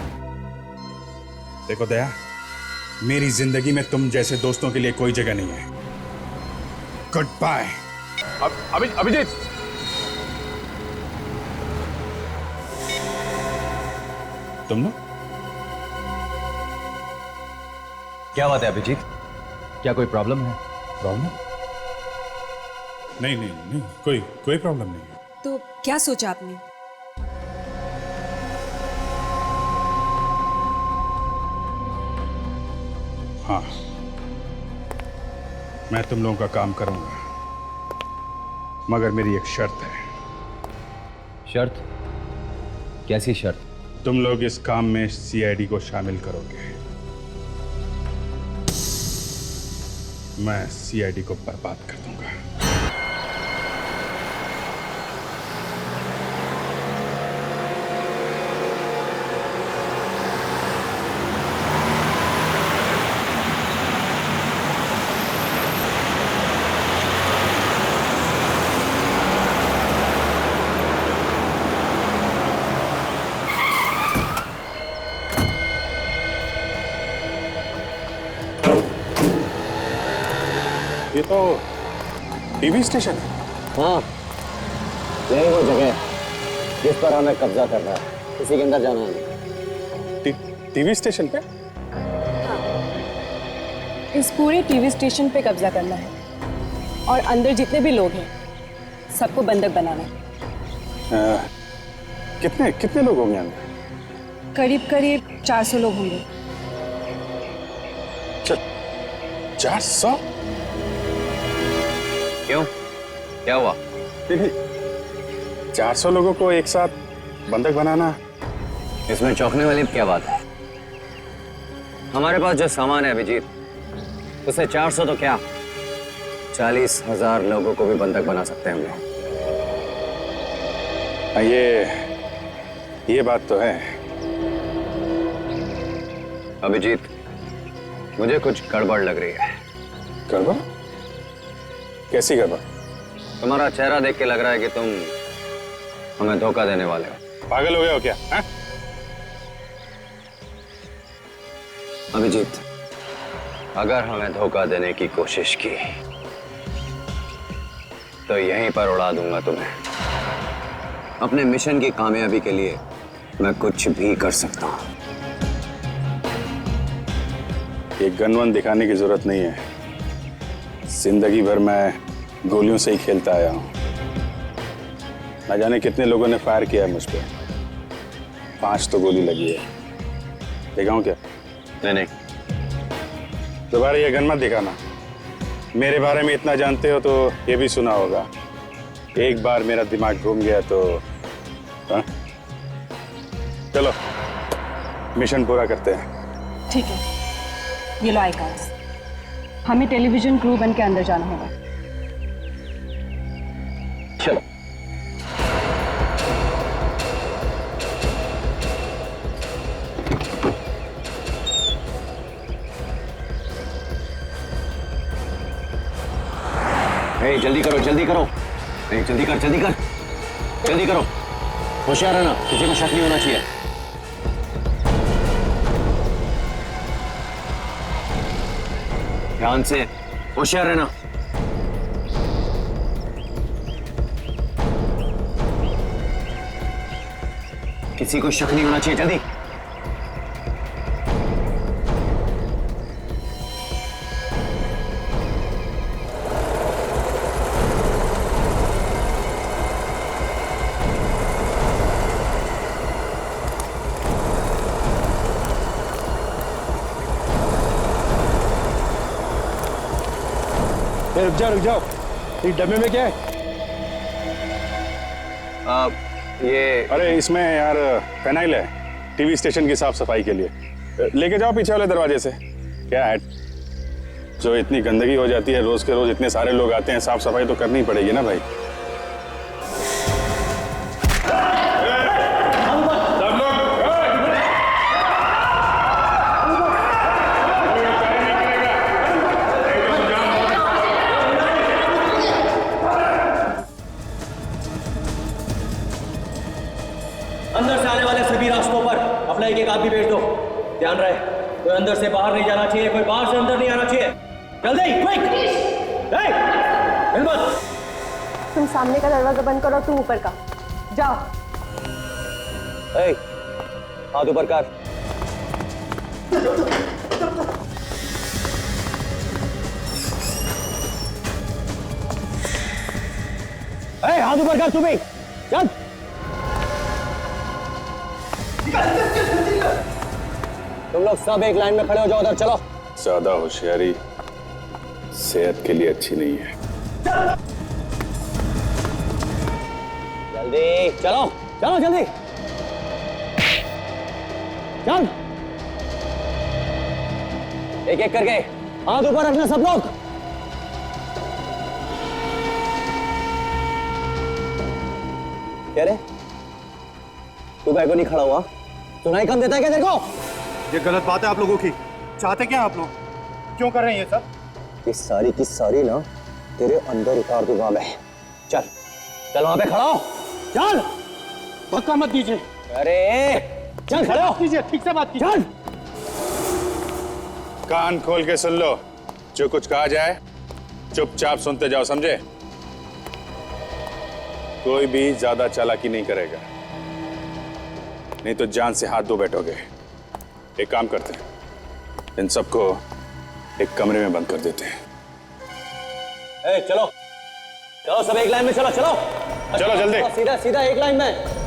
देखो दया, मेरी जिंदगी में तुम जैसे दोस्तों के लिए कोई जगह नहीं है। Good bye. अभिजीत, तुम लोग क्या बात है अभिजीत? क्या कोई प्रॉब्लम है? प्रॉब्लम? नहीं, कोई प्रॉब्लम नहीं है। तो क्या सोचा आपने? हाँ, मैं तुम लोगों का काम करूंगा, मगर मेरी एक शर्त है। शर्त? कैसी शर्त? तुम लोग इस काम में सीआईडी को शामिल करोगे। मैं सीआईडी को बर्बाद कर दूंगा। ये तो टीवी स्टेशन है। हाँ, यही वो जगह है जिस पर हमें कब्जा करना है। किसी के अंदर जाना है। टीवी स्टेशन पे? इस पूरे टीवी स्टेशन पे कब्जा करना है और अंदर जितने भी लोग हैं सबको बंधक बनाना है। कितने लोग होंगे अंदर? करीब 400 लोग होंगे। 400? क्यों, क्या हुआ? 400 लोगों को एक साथ बंधक बनाना, इसमें चौंकने वाली क्या बात है? हमारे पास जो सामान है अभिजीत, उसे 400 तो क्या 40,000 लोगों को भी बंधक बना सकते हैं हम लोग। ये बात तो है। अभिजीत, मुझे कुछ गड़बड़ लग रही है। गड़बड़? कैसी गड़बड़? तुम्हारा चेहरा देख के लग रहा है कि तुम हमें धोखा देने वाले हो। पागल हो गए हो क्या? अभिजीत, अगर हमें धोखा देने की कोशिश की तो यहीं पर उड़ा दूंगा तुम्हें। अपने मिशन की कामयाबी के लिए मैं कुछ भी कर सकता हूं। ये गन दिखाने की जरूरत नहीं है। जिंदगी भर मैं गोलियों से ही खेलता आया हूं। न जाने कितने लोगों ने फायर किया है मुझ पे। 5 तो गोली लगी है। दिखाऊं क्या? नहीं। दोबारा ये गन मत दिखाना। मेरे बारे में इतना जानते हो तो ये भी सुना होगा। एक बार मेरा दिमाग घूम गया तो हाँ? चलो मिशन पूरा करते हैं। ठीक है, ये लो आई कार्ड्स। हमें टेलीविजन क्रू बन के अंदर जाना होगा। चलो। जल्दी करो, जल्दी करो। नहीं, जल्दी कर, जल्दी कर, जल्दी करो। होशियार रहना, किसी को शक नहीं होना चाहिए। ध्यान से, होशियार रहना। किसी को शक नहीं होना चाहिए, जल्दी। रुक जाओ। इस डब्बे में क्या है? ये अरे इसमें यार फेनाइल है, टीवी स्टेशन की साफ सफाई के लिए। लेके जाओ पीछे वाले दरवाजे से। क्या है, जो इतनी गंदगी हो जाती है रोज के रोज, इतने सारे लोग आते हैं, साफ सफाई तो करनी पड़ेगी ना भाई। अंदर से आने वाले सभी रास्तों पर अपना एक आदमी भेज दो। ध्यान रहे, कोई अंदर से बाहर नहीं जाना चाहिए, कोई बाहर से अंदर नहीं आना चाहिए। जल्दी, क्विक! हिम्मत! तुम सामने का दरवाजा बंद करो, तुम ऊपर का जाओ। हाथ ऊपर कर। हाथ ऊपर कर, तू भी चल। तुम लोग सब एक लाइन में खड़े हो जाओ, उधर चलो। ज्यादा होशियारी सेहत के लिए अच्छी नहीं है। जल्दी चलो, चलो जल्दी चल। एक एक करके हाथ ऊपर रखना सब लोग। क्या रे, तू बैग को नहीं खड़ा हुआ? सुनाई कम देता है क्या तेरे को? ये गलत बात है आप लोगों की। चाहते क्या आप लोग? क्यों कर रहे हैं ये सब? ये सारी की सारी ना तेरे अंदर उतार दूंगा मैं। चल चल, वहां पे खड़ा हो, चल। धक्का मत दीजिए। अरे चल खड़े हो, कीजिए, ठीक से बात कीजिए। चल। कान खोल के सुन लो, जो कुछ कहा जाए चुपचाप सुनते जाओ, समझे? कोई भी ज्यादा चालाकी नहीं करेगा, नहीं तो जान से हाथ धो बैठोगे। एक काम करते हैं, इन सबको एक कमरे में बंद कर देते हैं। चलो चलो, सब एक लाइन में चलो, चलो चलो जल्दी। सीधा सीधा एक लाइन में।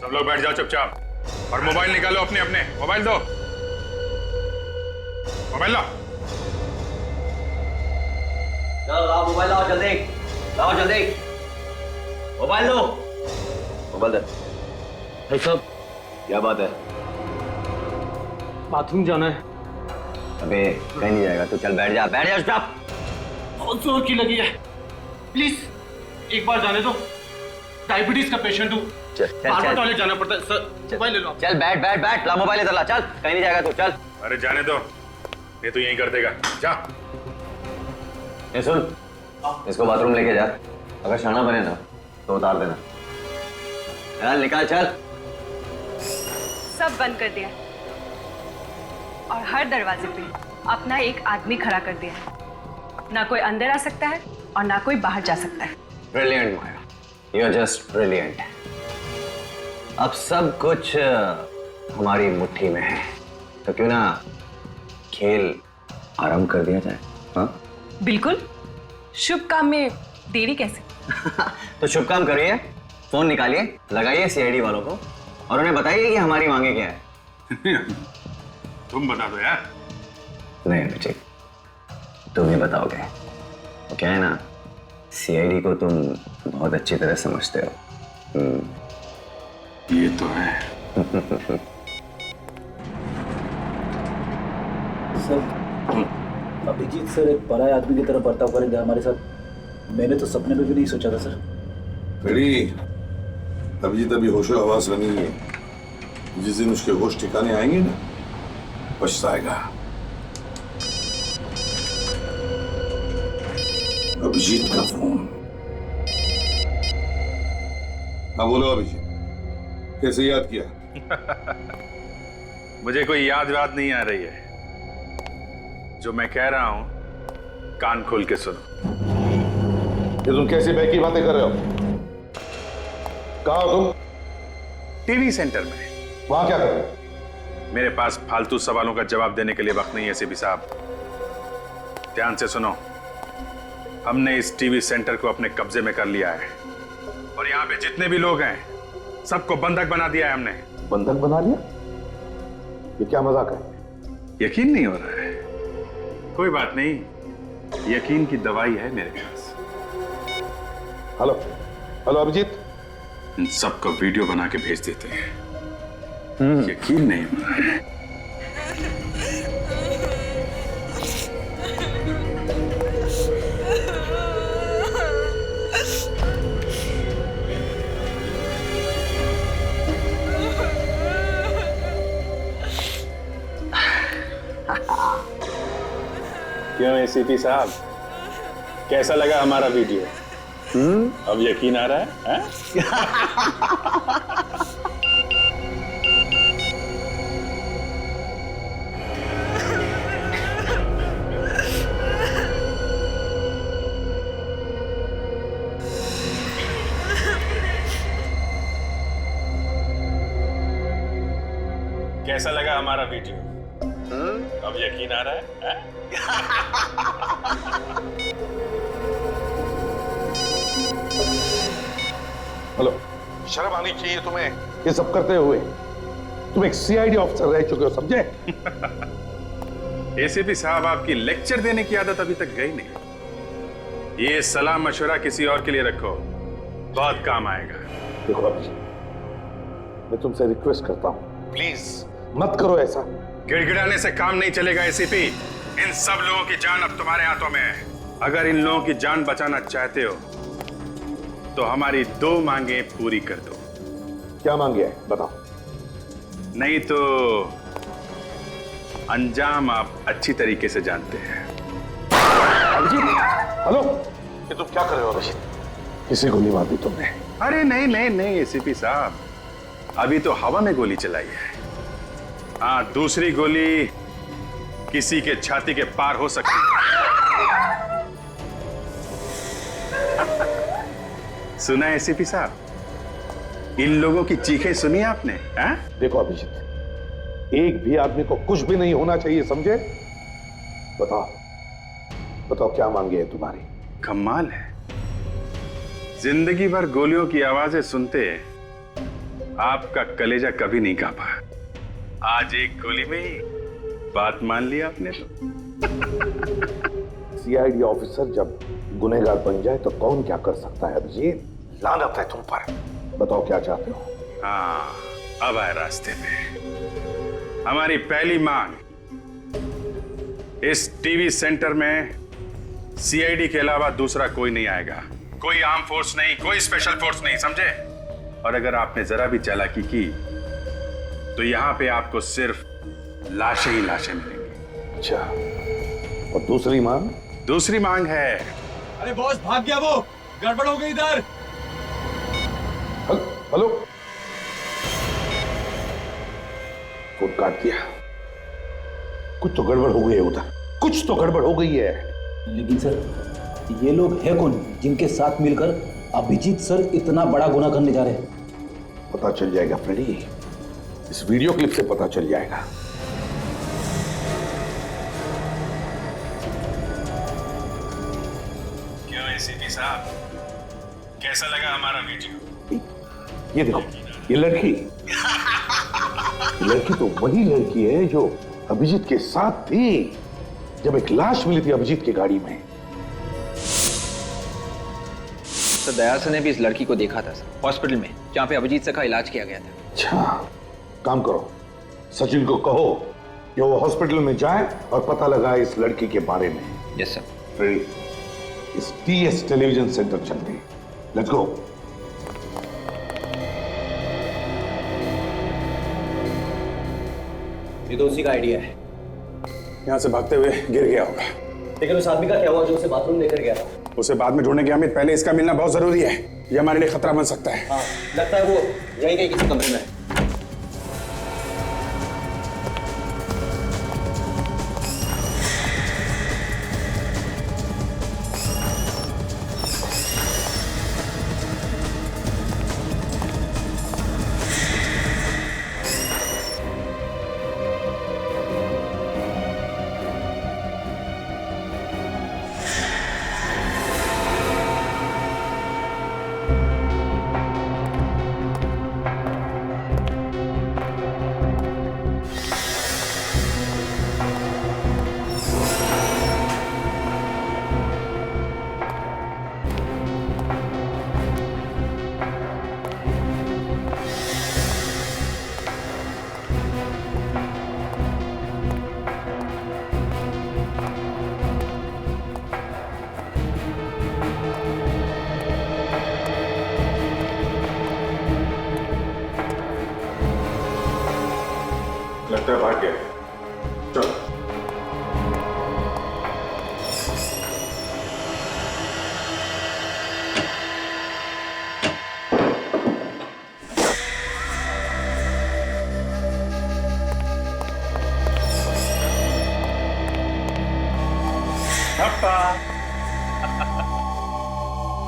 सब लोग बैठ जाओ चुपचाप और मोबाइल निकालो अपने अपने। मोबाइल दो, मोबाइल लो। चलो लाओ मोबाइल, लाओ जल्दी, लाओ जल्दी मोबाइल लो। मोबाइल दे। भाई साहब, क्या बात है? बाथरूम जाना है। अबे कहीं नहीं जाएगा, तू चल बैठ जा, बैठ जा चुपचाप। बहुत जोर की लगी है, प्लीज एक बार जाने दो। डायबिटीज का पेशेंट हूँ, बार-बार टॉयलेट जाना पड़ता है। सर मोबाइल ले लो। चल बैठ बैठ बैठ, ला मोबाइल इधर ला, चल कहीं नहीं जाएगा तू, चल। अरे जाने दो, ये तो यहीं कर देगा, जा। ये सुन, इसको बाथरूम लेके जा, अगर शाना बने ना तो उतार देना। चल निकाल, चल। सब बंद कर दिया और हर दरवाजे पे अपना एक आदमी खड़ा कर दिया। ना कोई अंदर आ सकता है और ना कोई बाहर जा सकता है। Brilliant Maya, you are just brilliant. अब सब कुछ हमारी मुट्ठी में है, तो क्यों ना खेल आरंभ कर दिया जाए? हाँ बिल्कुल, शुभ काम में देरी कैसे? तो शुभ काम करिए, फोन निकालिए, लगाइए सीआईडी वालों को और उन्हें बताइए कि हमारी मांगे क्या है। तुम बता दो यार। नहीं अभिषेक, तुम ही बताओगे। वो क्या है ना, सीआईडी को तुम बहुत अच्छी तरह समझते हो। ये तो है। सर, अभिजीत सर एक पराये आदमी की तरह बर्ताव करेंगे हमारे साथ, मैंने तो सपने में भी नहीं सोचा था सर। बेटी, अभिजीत अभी होशो हवास में नहीं है। जिस दिन उसके होश ठिकाने आएंगे ना, पछताएगा। अभिजीत का फोन। हाँ बोलो अभिजीत, कैसे याद किया? मुझे कोई याद वाद नहीं आ रही है, जो मैं कह रहा हूं कान खोल के सुनो। ये तुम कैसी बैकी बातें कर रहे हो? कहाँ हो तुम? टीवी सेंटर में। वहां क्या कर रहे हो? मेरे पास फालतू सवालों का जवाब देने के लिए वक्त नहीं है सीपी साहब। ध्यान से सुनो, हमने इस टीवी सेंटर को अपने कब्जे में कर लिया है और यहाँ पे जितने भी लोग हैं सबको बंधक बना दिया है हमने। बंधक बना लिया? ये क्या मजाक है? यकीन नहीं हो रहा है? कोई बात नहीं, यकीन की दवाई है मेरे पास। हेलो हेलो अभिजीत, इन सबको वीडियो बना के भेज देते हैं। यकीन नहीं हो रहा है? क्यों एसीपी साहब, कैसा लगा हमारा वीडियो? अब यकीन आ रहा है? कैसा लगा हमारा वीडियो? अब यकीन आ रहा है? हेलो, शर्म आनी चाहिए तुम्हें ये सब करते हुए। तुम एक सीआईडी ऑफिसर रह चुके हो, समझे? एसीपी साहब, आपकी लेक्चर देने की आदत अभी तक गई नहीं। ये सलाह मशवरा किसी और के लिए रखो, बहुत काम आएगा। देखो अभिजीत, मैं तुमसे रिक्वेस्ट करता हूं, प्लीज मत करो ऐसा। गिड़गिड़ाने से काम नहीं चलेगा एसीपी। इन सब लोगों की जान अब तुम्हारे हाथों में है। अगर इन लोगों की जान बचाना चाहते हो तो हमारी 2 मांगे पूरी कर दो। क्या मांगे है बताओ? नहीं तो अंजाम आप अच्छी तरीके से जानते हैं। अभिजीत, हेलो, ये तुम क्या कर रहे हो अभिजीत? किसे गोली मार दी तुमने? अरे नहीं नहीं नहीं एसीपी साहब, अभी तो हवा में गोली चलाई है। हाँ, दूसरी गोली किसी के छाती के पार हो सकती है। सुना एसीपी साहब, इन लोगों की चीखें सुनी आपने? देखो अभिजीत, एक भी आदमी को कुछ भी नहीं होना चाहिए, समझे? बताओ बताओ क्या मांगे है तुम्हारी? कमाल है, जिंदगी भर गोलियों की आवाजें सुनते आपका कलेजा कभी नहीं कांपा। आज एक गोली में ही बात मान लिया आपने तो। सीआईडी ऑफिसर जब गुनहगार बन जाए तो कौन क्या कर सकता है अभिजीत? लानत है तुम पर। बताओ क्या चाहते हो? हाँ, अब आए रास्ते पे। हमारी पहली मांग, इस टीवी सेंटर में सीआईडी के अलावा दूसरा कोई नहीं आएगा। कोई आर्म फोर्स नहीं, कोई स्पेशल फोर्स नहीं, समझे? और अगर आपने जरा भी चालाकी की तो यहां पे आपको सिर्फ लाशें ही लाशें मिलेंगी। अच्छा, और दूसरी मांग? दूसरी मांग है, अरे बॉस भाग गया, वो गड़बड़ हो गई इधर। हेलो, फोन काट दिया। कुछ तो गड़बड़ हो गई है उधर, कुछ तो गड़बड़ हो गई है। लेकिन सर, ये लोग हैं कौन जिनके साथ मिलकर अभिजीत सर इतना बड़ा गुनाह करने जा रहे हैं? पता चल जाएगा फ्रेडी, इस वीडियो क्लिप से पता चल जाएगा। क्यों एसीपी साहब, कैसा लगा हमारा वीडियो? ये देखो, ये लड़की तो वही लड़की है जो अभिजीत के साथ थी जब एक लाश मिली थी अभिजीत की गाड़ी में। सर, दया सर ने भी इस लड़की को देखा था सर, हॉस्पिटल में जहां पे अभिजीत सर का इलाज किया गया था। अच्छा, काम करो, सचिन को कहो कि वो हॉस्पिटल में जाए और पता लगाए इस लड़की के बारे में। Yes sir. फिर इस टीएस टेलीविजन सेंटर चलते हैं। Let's go. ये तो उसी का आइडिया है। यहां से भागते हुए गिर गया होगा। लेकिन उस आदमी का क्या हुआ जो उसे बाथरूम लेकर गया था? उसे बाद में ढूंढने की अमित, पहले इसका मिलना बहुत जरूरी है। ये हमारे लिए खतरा बन सकता है। हाँ, लगता है वो यहीं कहीं किसी कमरे में है।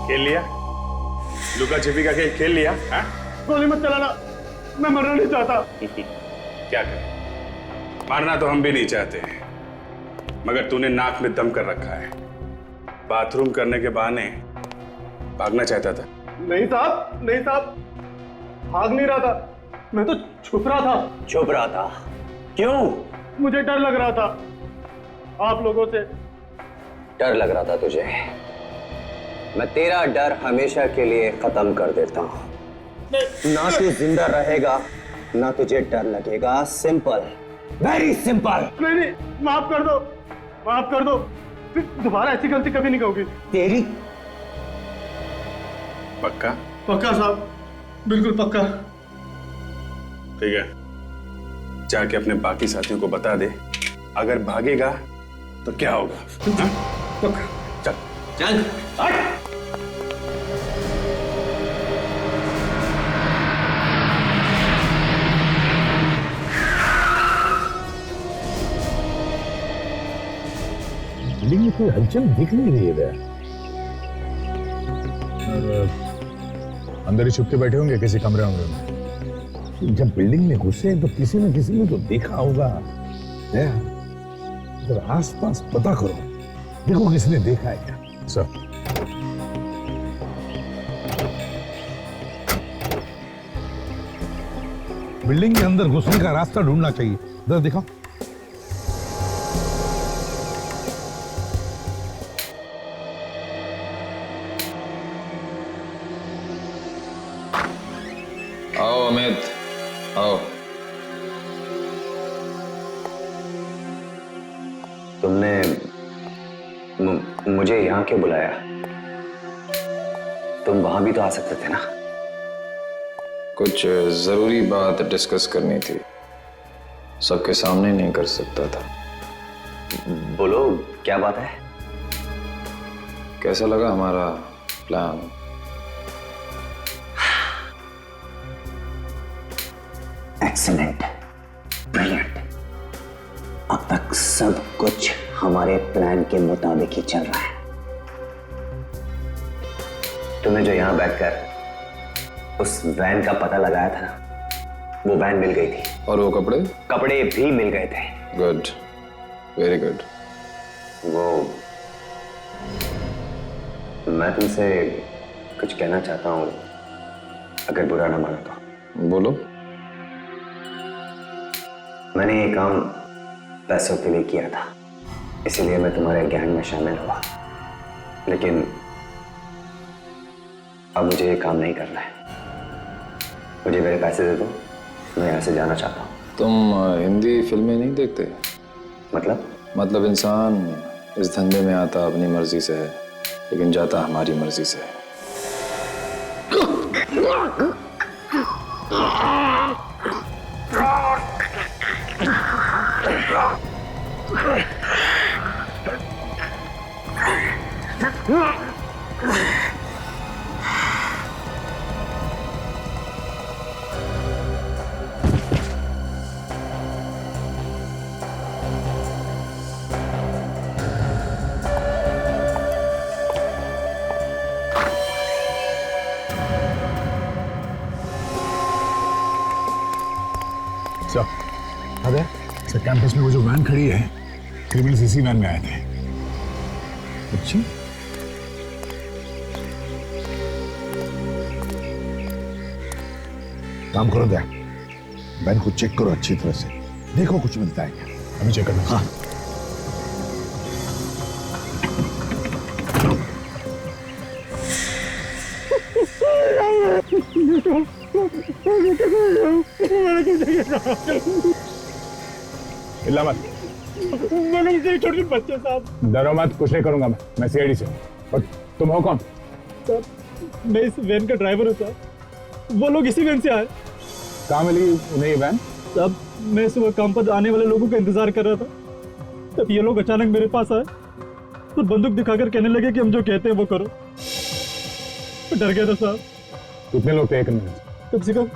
खेल लिया? लुका छिपी का खेल खेल लिया? हाँ? गोली मत चलाना, मैं मरना नहीं चाहता। क्या करें, मारना तो हम भी नहीं चाहते, मगर तूने नाक में दम कर रखा है। बाथरूम करने के बहाने भागना चाहता था। नहीं साहब, नहीं साहब, भाग नहीं रहा था, मैं तो छुप रहा था। छुप रहा था? क्यों? मुझे डर लग रहा था आप लोगों से। डर लग रहा था तुझे? मैं तेरा डर हमेशा के लिए खत्म कर देता हूं। ना तू जिंदा रहेगा, ना तुझे डर लगेगा। Simple, very simple. नहीं नहीं, माफ कर दो, माफ कर दो, फिर दोबारा ऐसी गलती कभी नहीं होगी। तेरी? पक्का? पक्का साहब, बिल्कुल पक्का। ठीक है, जाके अपने बाकी साथियों को बता दे, अगर भागेगा तो क्या होगा। हाँ? पक्का। चल चल। बिल्डिंग में कोई हलचल दिख नहीं रही है। अंदर ही छुप के बैठे होंगे किसी कमरे में। जब बिल्डिंग में घुसे तो किसी न किसी ने तो देखा होगा। जरा आसपास पता करो, देखो किसने देखा है क्या। सर, बिल्डिंग के अंदर घुसने का रास्ता ढूंढना चाहिए। जरा दिखाओ। आओ अमित, आओ। तुमने मुझे यहाँ क्यों बुलाया? तुम वहां भी तो आ सकते थे ना। कुछ जरूरी बात डिस्कस करनी थी, सबके सामने नहीं कर सकता था। बोलो, क्या बात है? कैसा लगा हमारा प्लान? Excellent, brilliant. अब तक सब कुछ हमारे प्लान के मुताबिक ही चल रहा है। तुमने जो यहां बैठकर उस वैन का पता लगाया था ना, वो वैन मिल गई थी। और वो कपड़े? कपड़े भी मिल गए थे। Good, very good. वो मैं तुमसे कुछ कहना चाहता हूं, अगर बुरा ना मानो तो। बोलो। मैंने ये काम पैसों के लिए किया था, इसीलिए मैं तुम्हारे गैंग में शामिल हुआ। लेकिन अब मुझे ये काम नहीं करना है। मुझे मेरे पैसे दे दो, मैं यहाँ से जाना चाहता हूँ। तुम हिंदी फिल्में नहीं देखते? मतलब इंसान इस धंधे में आता अपनी मर्जी से है, लेकिन जाता हमारी मर्जी से है। सर, कैंपस में वो जो वैन खड़ी है, क्रिमिनल्स इसी वैन में आए थे। अच्छा, काम करो, दे वैन को चेक करो अच्छी तरह से, देखो कुछ मिलता है क्या। अभी चेक करना। हाँ। हिला मत। छोटे बच्चे साहब। डरो मत, कुछ नहीं करूंगा मैं सीआईडी से। और तुम हो कौन? साहब, मैं इस वैन का ड्राइवर हूँ साहब। वो लोग इसी वैन से आए। कहाँ मिली उन्हें ये वैन? साहब, मैं सुबह काम पर आने वाले लोगों का इंतजार कर रहा था, तब ये लोग अचानक मेरे पास आए और बंदूक दिखाकर कहने लगे कि हम जो कहते हैं वो करो। डर गया था साहब। कितने लोग थे एक में? कम से कम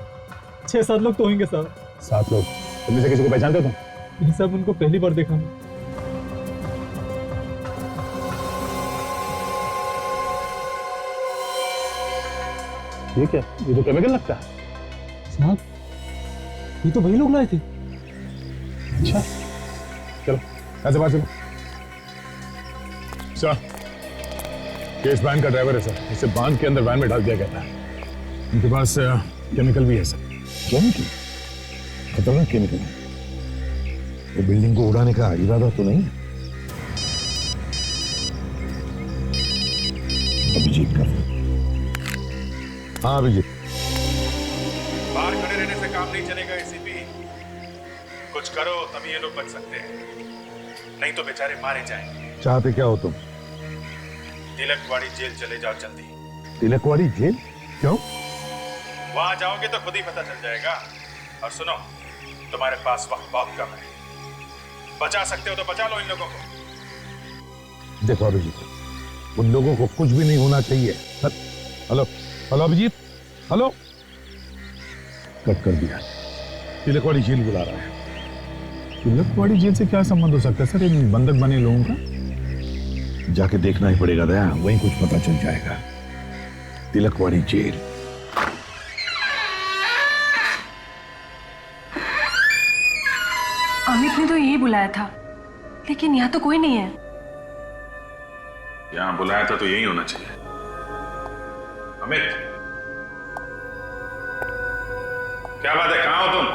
6-7 लोग तो होंगे साहब। 7 लोग? तुम से किसी को पहचानते तुम? ये सब उनको पहली बार देखा मैं। ये क्या? ये तो केमिकल लगता है। साहब, ये तो वही लोग लाए थे। अच्छा, चलो ऐसे बात चलो। सर, केस वैन का ड्राइवर है सर, इसे बांध के अंदर वैन में डाल दिया गया था। उनके पास केमिकल भी है सर। केमिकल? खतरनाक केमिकल है। ये बिल्डिंग को उड़ाने का इरादा तो नहीं? अभिजीत का। हाँ अभिजीत। बाहर खड़े रहने से काम नहीं चलेगा एसीपी। कुछ करो तभी ये लोग बच सकते हैं, नहीं तो बेचारे मारे जाएंगे। चाहते क्या हो तुम? तिलकवाड़ी जेल चले जाओ जल्दी। तिलकवाड़ी जेल? क्यों? वहां जाओगे तो खुद ही पता चल जाएगा। और सुनो, तुम्हारे पास वक्त बहुत कम है। बचा सकते हो तो बचा लो इन लोगों को। देखो अभिजीत, उन लोगों को कुछ भी नहीं होना चाहिए। Hello hello Abhijeet, hello. Cut कर दिया। तिलकवाड़ी जेल बुला रहा है। तिलकवाड़ी जेल से क्या संबंध हो सकता है सर इन बंधक बने लोगों का? जाके देखना ही पड़ेगा दया, वहीं कुछ पता चल जाएगा। तिलकवाड़ी जेल। अमित ने तो यही बुलाया था, लेकिन यहाँ तो कोई नहीं है। यहाँ बुलाया था तो यही होना चाहिए। अमित, क्या बात है, कहाँ हो तुम?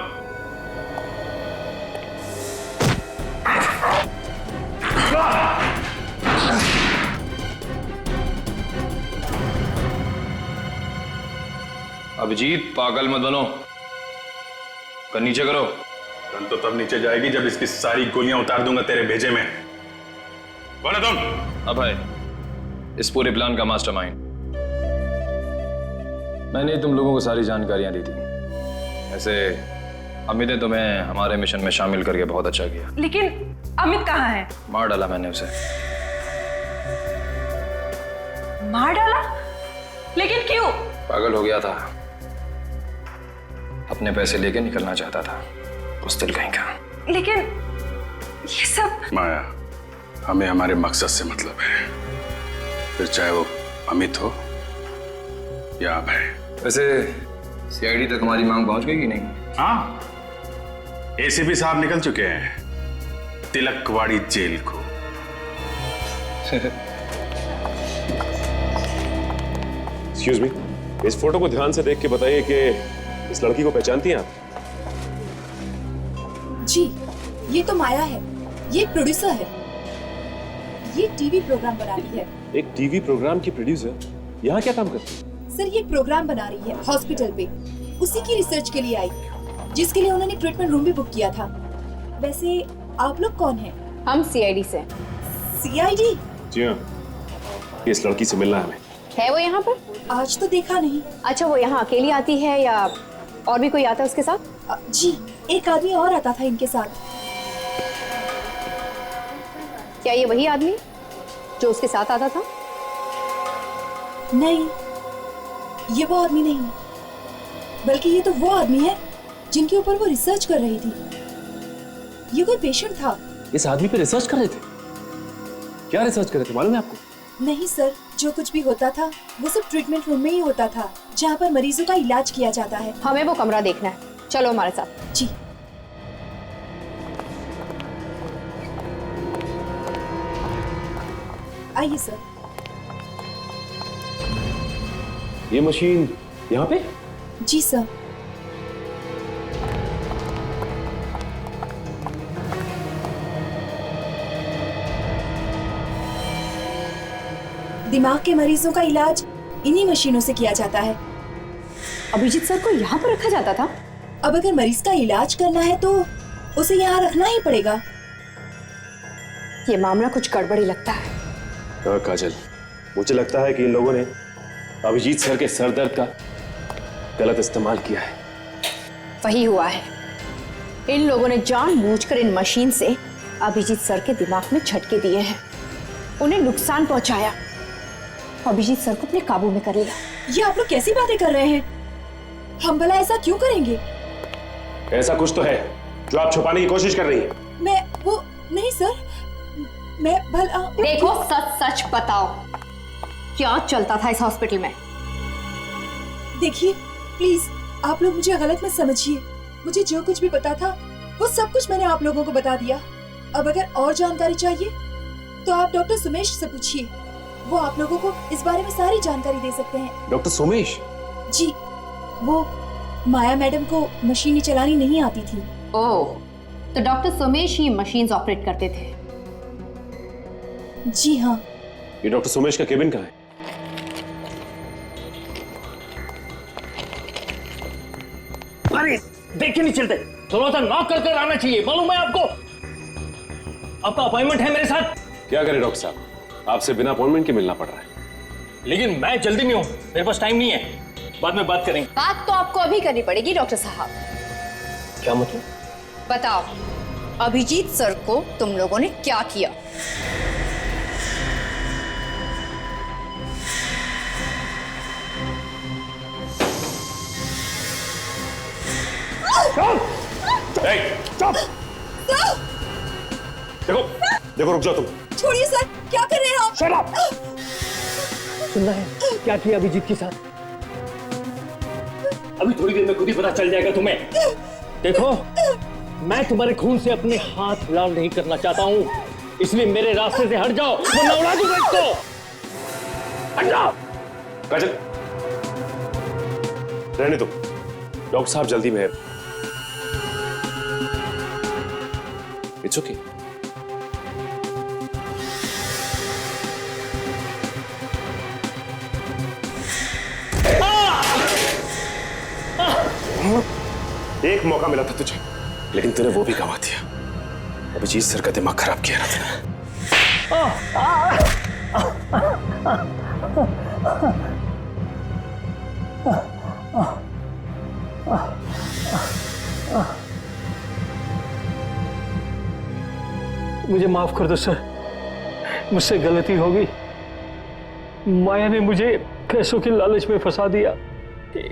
अभिजीत पागल मत बनो, कर नीचे करो। गन तो तब नीचे जाएगी जब इसकी सारी गोलियां उतार दूंगा तेरे भेजे में। कौन है तुम? अभय, इस पूरे प्लान का मास्टरमाइंड। मैंने तुम लोगों को सारी जानकारियां दी थी। ऐसे अमित ने तुम्हें हमारे मिशन में शामिल करके बहुत अच्छा किया। लेकिन अमित कहाँ है? मार डाला मैंने उसे। मार डाला? लेकिन क्यों? पागल हो गया था, अपने पैसे लेके निकलना चाहता था, बुज़दिल कहीं का। लेकिन ये सब माया, हमें हमारे मकसद से मतलब है, फिर चाहे वो अमित हो या अभय। वैसे सीआईडी तक हमारी मांग पहुंच गई कि नहीं? हाँ, एसीपी साहब निकल चुके हैं तिलकवाड़ी जेल को। एक्सक्यूज मी, इस फोटो को ध्यान से देख के बताइए कि इस लड़की को पहचानती हैं आप? जी, ये तो माया है, ये प्रोड्यूसर है, ये टीवी प्रोग्राम बना रही है। एक टीवी प्रोग्राम की प्रोड्यूसर यहाँ क्या काम करती है? सर, ये प्रोग्राम बना रही है हॉस्पिटल पे, उसी की रिसर्च के लिए आई, जिसके लिए उन्होंने ट्रीटमेंट रूम भी बुक किया था। वैसे आप लोग कौन हैं? हम सीआईडी से। सीआईडी? जी हाँ, इस लड़की से मिलना है हमें। है वो यहाँ पर? आज तो देखा नहीं। अच्छा, वो यहाँ अकेली आती है या और भी कोई आता है उसके साथ? जी, एक आदमी और आता था इनके साथ। क्या ये वही आदमी जो उसके साथ आता था? नहीं, ये वो आदमी नहीं है, बल्कि ये तो वो आदमी है जिनके ऊपर वो रिसर्च कर रही थी। ये कोई पेशेंट था। इस आदमी पे रिसर्च कर रहे थे? क्या रिसर्च कर रहे थे, मालूम है आपको? नहीं सर, जो कुछ भी होता था वो सब ट्रीटमेंट रूम में ही होता था, जहाँ पर मरीजों का इलाज किया जाता है। हमें वो कमरा देखना है, चलो हमारे साथ। जी। आइए सर। ये मशीन यहाँ पे? जी सर। दिमाग के मरीजों का इलाज इन्हीं मशीनों से किया जाता है। अभिजीत सर को यहाँ पर रखा जाता था? अब अगर मरीज का इलाज करना है तो उसे यहाँ रखना ही पड़ेगा। ये मामला कुछ गड़बड़ी लगता है। हाँ काजल, मुझे लगता है कि इन लोगों ने अभिजीत सर के सर दर्द का गलत इस्तेमाल किया है। वही हुआ है, इन लोगों ने जानबूझकर इन मशीन से अभिजीत सर के दिमाग में झटके दिए हैं, उन्हें नुकसान पहुंचाया, अभिजीत सर को अपने काबू में कर लिया। ये आप लोग कैसी बातें कर रहे हैं? हम भला ऐसा क्यों करेंगे? ऐसा कुछ तो है जो आप छुपाने की कोशिश कर रही हैं। मैं वो नहीं सर, मैं भला। देखो, सच सच बताओ, क्या चलता था इस हॉस्पिटल में? देखिए प्लीज, आप लोग मुझे गलत मत समझिए। मुझे जो कुछ भी पता था वो सब कुछ मैंने आप लोगों को बता दिया। अब अगर और जानकारी चाहिए तो आप डॉक्टर सुमेश से पूछिए, वो आप लोगों को इस बारे में सारी जानकारी दे सकते हैं। डॉक्टर सुमेश? जी, वो माया मैडम को मशीनें चलानी नहीं आती थी। ओह, तो डॉक्टर सुमेश ही मशीन्स ऑपरेट करते थे? जी हाँ। ये डॉक्टर सुमेश का केबिन कहाँ है? अरे देख के नहीं चलते, थोड़ा सा नॉक कर आना चाहिए, मालूम है आपको? आपका अपॉइंटमेंट है मेरे साथ। क्या करें डॉक्टर साहब, आपसे बिना अपॉइंटमेंट के मिलना पड़ रहा है। लेकिन मैं जल्दी में हूँ, मेरे पास टाइम नहीं है, बाद में बात करेंगे। बात तो आपको अभी करनी पड़ेगी डॉक्टर साहब। क्या मतलब? बताओ, अभिजीत सर को तुम लोगों ने क्या किया? चुप! देखो देखो, रुक जाओ तुम। छोड़िए सर, क्या कर रहे हैं आप? Shut up! सुनना है क्या किया अभिजीत के साथ? अभी थोड़ी देर में खुद ही पता चल जाएगा तुम्हें। देखो, मैं तुम्हारे खून से अपने हाथ लाल नहीं करना चाहता हूँ, इसलिए मेरे रास्ते से हट जाओ वरना उड़ा दूंगा इसको। हट जाओ। काजल, रहने दो, डॉक्टर साहब जल्दी में है। It's okay. एक मौका मिला था तुझे, लेकिन तूने वो भी गंवा दिया। अभिजीत सर का दिमाग खराब किया ना मुझे माफ कर दो सर, मुझसे गलती हो गई। माया ने मुझे पैसों के लालच में फंसा दिया,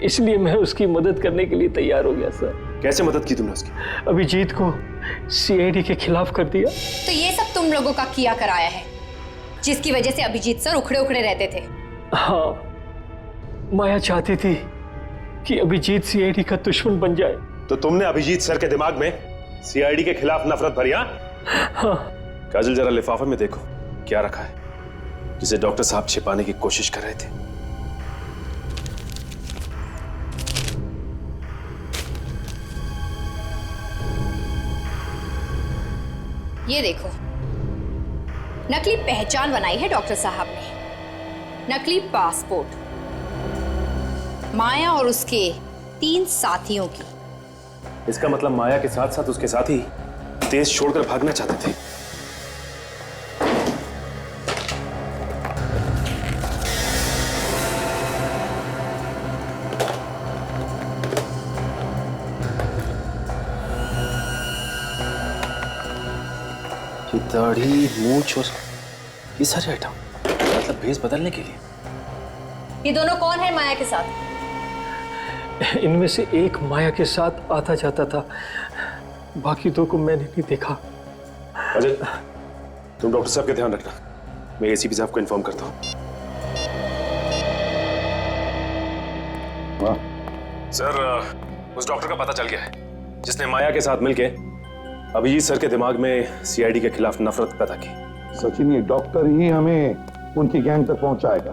इसलिए मैं उसकी मदद करने के लिए तैयार हो गया सर। कैसे मदद की तुमने उसकी? अभिजीत को सीआईडी के खिलाफ कर दिया। तो ये सब तुम लोगों का किया कराया है, जिसकी वजह से अभिजीत सर उखड़े उखड़े रहते थे। हाँ, माया चाहती थी कि अभिजीत सीआईडी का दुश्मन बन जाए। तो तुमने अभिजीत सर के दिमाग में सीआईडी के खिलाफ नफरत भरी? हाँ। काजल, जरा लिफाफे में देखो क्या रखा है, जिसे डॉक्टर साहब छिपाने की कोशिश कर रहे थे। ये देखो, नकली पहचान बनाई है डॉक्टर साहब ने, नकली पासपोर्ट, माया और उसके 3 साथियों की। इसका मतलब माया के साथ साथ उसके साथी देश छोड़कर भागना चाहते थे। दाढ़ी, मूंछ और ये सारे आइटम, मतलब भेस बदलने के लिए। ये दोनों कौन है माया के साथ? इनमें से एक माया के साथ आता जाता था, बाकी 2 को मैंने नहीं देखा। अजय, तुम डॉक्टर साहब का ध्यान रखना, मैं एसीपी साहब को इन्फॉर्म करता हूँ। सर, उस डॉक्टर का पता चल गया है जिसने माया के साथ मिलके अभिजीत सर के दिमाग में सीआईडी के खिलाफ नफरत पैदा की। सचिन, ये डॉक्टर ही हमें उनकी गैंग तक पहुंचाएगा।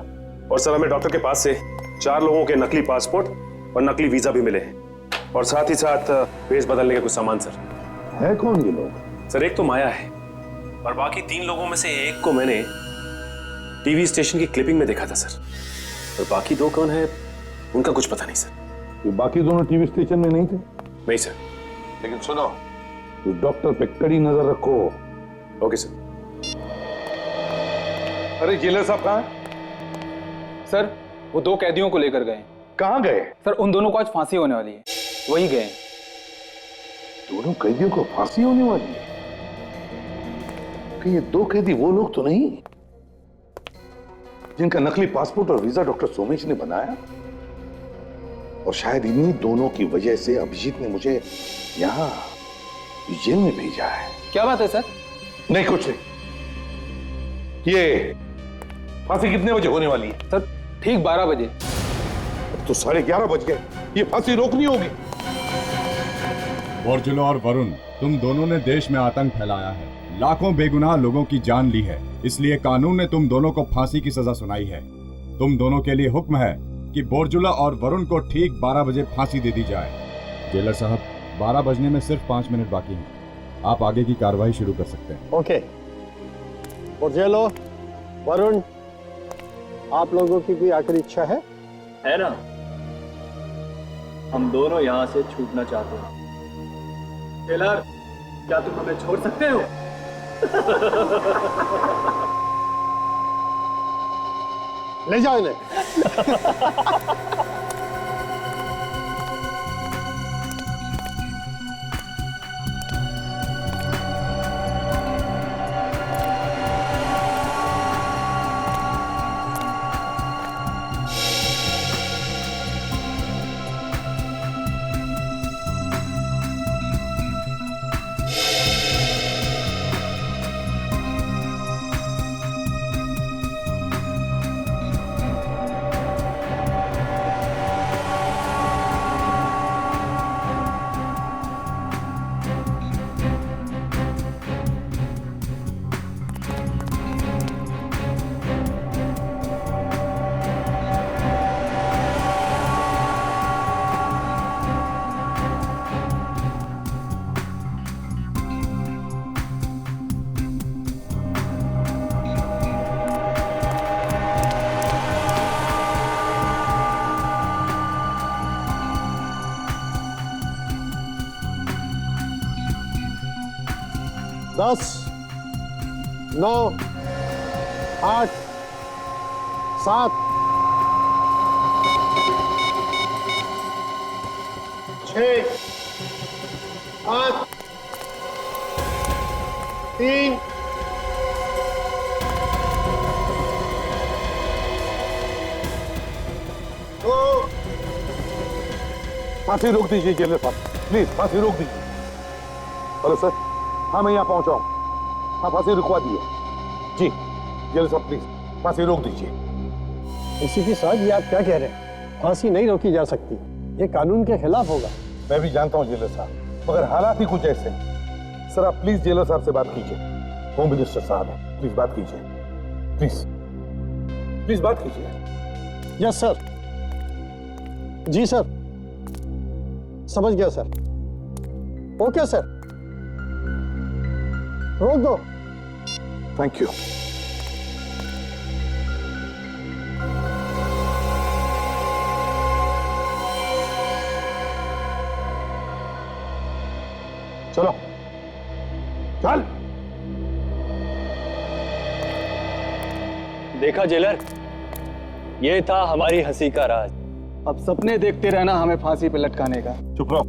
और सर, हमें डॉक्टर के पास से 4 लोगों के नकली पासपोर्ट और नकली वीजा भी मिले हैं, और साथ ही साथ भेस बदलने के कुछ सामान। सर, है कौन ये लोग? सर, एक तो माया है, और बाकी 3 लोगों में से एक को मैंने टीवी स्टेशन की क्लिपिंग में देखा था सर, और बाकी 2 कौन है उनका कुछ पता नहीं सर। ये बाकी दोनों टीवी स्टेशन में नहीं थे? नहीं सर। लेकिन सुनो, उस डॉक्टर पे कड़ी नजर रखो। Okay sir. अरे जेलर साहब कहाँ? सर, वो 2 कैदियों को लेकर गए। कहाँ गए? सर, उन दोनों को आज फांसी होने वाली है, वही गए। दोनों कैदियों को फांसी होने वाली है? कि ये 2 कैदी वो लोग तो नहीं जिनका नकली पासपोर्ट और वीजा डॉक्टर सोमेश ने बनाया? और शायद इन्हीं दोनों की वजह से अभिजीत ने मुझे यहाँ जेल में भेजा है। क्या बात है सर? नहीं, कुछ नहीं। ये फांसी कितने बजे होने वाली है? सर, ठीक 12 बजे। तो 11:30 बज गए, ये फांसी रोकनी होगी। बोर्जुला और वरुण, तुम दोनों ने देश में आतंक फैलाया है, लाखों बेगुनाह लोगों की जान ली है, इसलिए कानून ने तुम दोनों को फांसी की सजा सुनाई है। तुम दोनों के लिए हुक्म है कि बोर्जुला और वरुण को ठीक 12 बजे फांसी दे दी जाए। जेलर साहब, 12 बजने में सिर्फ 5 मिनट बाकी हैं। आप आगे की कार्रवाई शुरू कर सकते हैं। ओके। बोर्जेलो, वरुण, आप लोगों की कोई आखिरी इच्छा है ना? हम दोनों यहाँ से छूटना चाहते हैं। टेलर, क्या तुम हमें छोड़ सकते हो? ले जाओ इन्हें। दस, 9, 8, 7, 6, 5, 3, 2। फांसी रोक दीजिए जेलर साहब, प्लीज फांसी रोक दीजिए। हेलो सर, हाँ मैं यहाँ पहुंचा हूँ। हाँ फांसी रुकवा दिए जी। जेलर साहब प्लीज फांसी रोक दीजिए। एसीपी साहब, ये आप क्या कह रहे हैं? फांसी नहीं रोकी जा सकती, ये कानून के खिलाफ होगा। मैं भी जानता हूँ जेलर साहब, मगर हालात ही कुछ ऐसे हैं। सर आप प्लीज जेलर साहब से बात कीजिए। होम मिनिस्टर साहब है, प्लीज बात कीजिए। प्लीज प्लीज बात कीजिए। Yes sir. जी सर, समझ गया सर। ओके सर, रोक दो। Thank you. चलो चल। देखा जेलर, ये था हमारी हंसी का राज। अब सपने देखते रहना हमें फांसी पे लटकाने का। चुप रहो।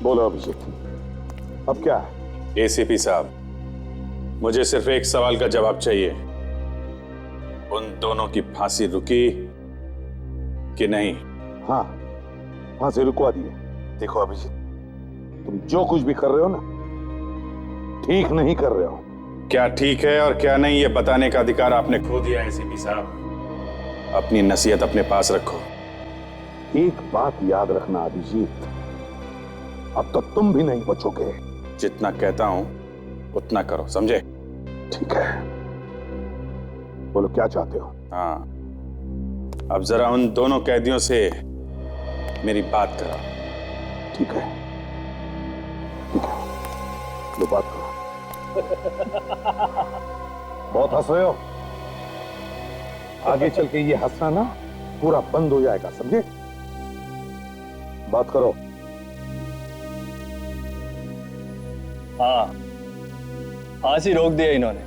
बोलो अभिजीत, अब क्या है? एसीपी साहब, मुझे सिर्फ एक सवाल का जवाब चाहिए। उन दोनों की फांसी रुकी कि नहीं? हाँ, फांसी रुकवा दी है। देखो अभिजीत, तुम जो कुछ भी कर रहे हो ना, ठीक नहीं कर रहे हो। क्या ठीक है और क्या नहीं, ये बताने का अधिकार आपने खो दिया है एसीपी साहब। अपनी नसीहत अपने पास रखो। एक बात याद रखना अभिजीत, अब तो तुम भी नहीं बचोगे। जितना कहता हूं उतना करो, समझे? ठीक है, बोलो क्या चाहते हो? हाँ, अब जरा उन दोनों कैदियों से मेरी बात करो। ठीक है, ठीक है, लो बात करो। बहुत हंस रहे हो। आगे चल के ये हंसना ना पूरा बंद हो जाएगा, समझे? बात करो। हाँ, फांसी रोक दिया इन्होंने।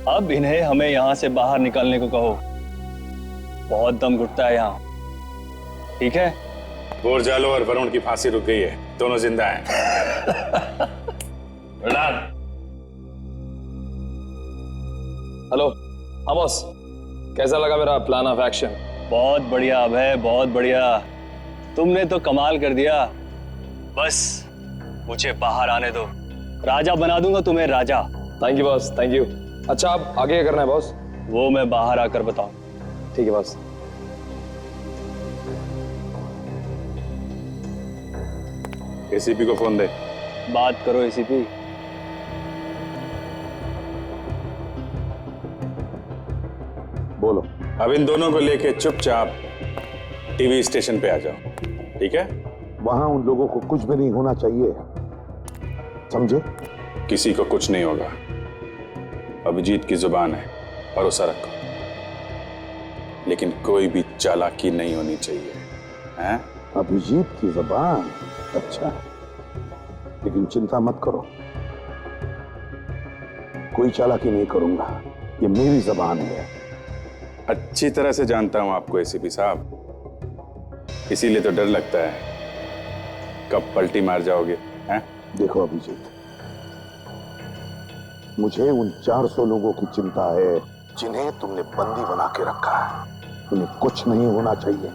अब इन्हें हमें यहां से बाहर निकलने को कहो। बहुत दम घुटता है यहाँ। ठीक है? बोरजालो और वरुण की फांसी रुक गई है, दोनों जिंदा हैं। हेलो, हाँ बॉस, कैसा लगा मेरा प्लान ऑफ एक्शन? बहुत बढ़िया अभय, बहुत बढ़िया। तुमने तो कमाल कर दिया। बस मुझे बाहर आने दो, राजा बना दूंगा तुम्हें, राजा। Thank you boss, thank you. अच्छा, अब आगे क्या करना है बॉस? वो मैं बाहर आकर बताऊं। ठीक है बॉस। एसीपी को फोन दे। बात करो एसीपी। बोलो। अब इन दोनों को लेके चुपचाप टीवी स्टेशन पे आ जाओ, ठीक है? वहां उन लोगों को कुछ भी नहीं होना चाहिए, समझे? किसी को कुछ नहीं होगा। अभिजीत की जुबान है, भरोसा रखो। लेकिन कोई भी चालाकी नहीं होनी चाहिए, हैं? अभिजीत की जुबान? अच्छा, लेकिन चिंता मत करो, कोई चालाकी नहीं करूंगा, ये मेरी जुबान है। अच्छी तरह से जानता हूं आपको एसीपी साहब, इसीलिए तो डर लगता है कब पलटी मार जाओगे, हैं? देखो अभिजीत, मुझे उन 400 लोगों की चिंता है जिन्हें तुमने बंदी बना के रखा है। उन्हें कुछ नहीं होना चाहिए।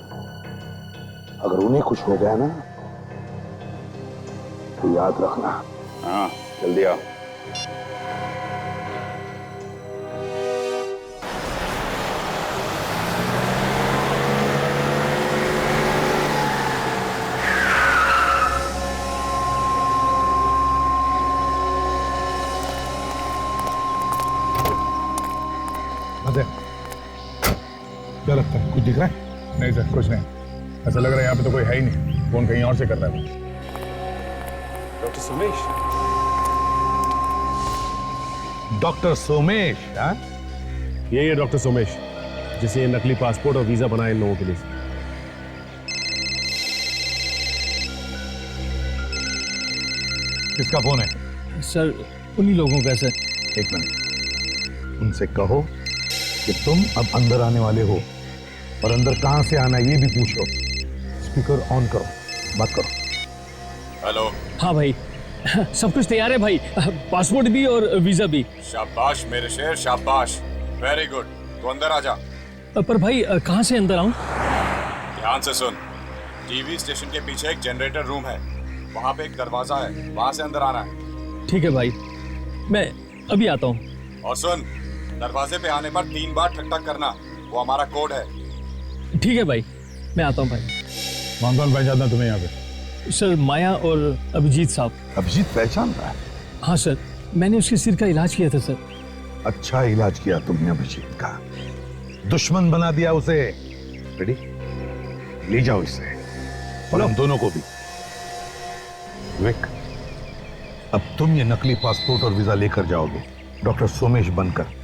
अगर उन्हें कुछ हो गया ना तो याद रखना। हाँ, जल्दी आओ। क्या लगता है, कुछ दिख रहा है? नहीं सर, कुछ नहीं। ऐसा लग रहा है यहाँ पे तो कोई है ही नहीं, फोन कहीं और से कर रहा है। डॉक्टर सोमेश। डॉक्टर सोमेश? हाँ, यही है डॉक्टर सोमेश, जिसे ये नकली पासपोर्ट और वीजा बनाए इन लोगों के लिए। किसका फोन है? सर, उन्हीं लोगों का सर। एक मिनट, उनसे कहो कि तुम अब अंदर आने वाले हो, और अंदर कहां से आना है ये भी पूछो। स्पीकर ऑन करो, बात करो। हेलो। हाँ भाई, सब कुछ तैयार है भाई, पासपोर्ट भी और वीजा भी। शाबाश मेरे शेर, शाबाश, वेरी गुड। तो अंदर आ जा। पर भाई कहाँ से अंदर आऊं? ध्यान से सुन, टीवी स्टेशन के पीछे एक जनरेटर रूम है, वहाँ पे एक दरवाजा है, वहाँ से अंदर आना है। ठीक है भाई, मैं अभी आता हूँ। और सुन, दरवाजे पे आने पर 3 बार ठक ठक करना, वो हमारा कोड है। ठीक है भाई, मैं आता हूँ भाई। कौन कौन पहचानता तुम्हें यहाँ पे? सर, माया और अभिजीत साहब। अभिजीत पहचान रहा है? हाँ सर, मैंने उसके सिर का इलाज किया था सर। अच्छा इलाज किया तुमने अभिजीत का, दुश्मन बना दिया उसे। रेडी, ले जाओ इसे, और हम दोनों को भी। विवेक, अब तुम ये नकली पासपोर्ट और वीजा लेकर जाओगे डॉक्टर सोमेश बनकर।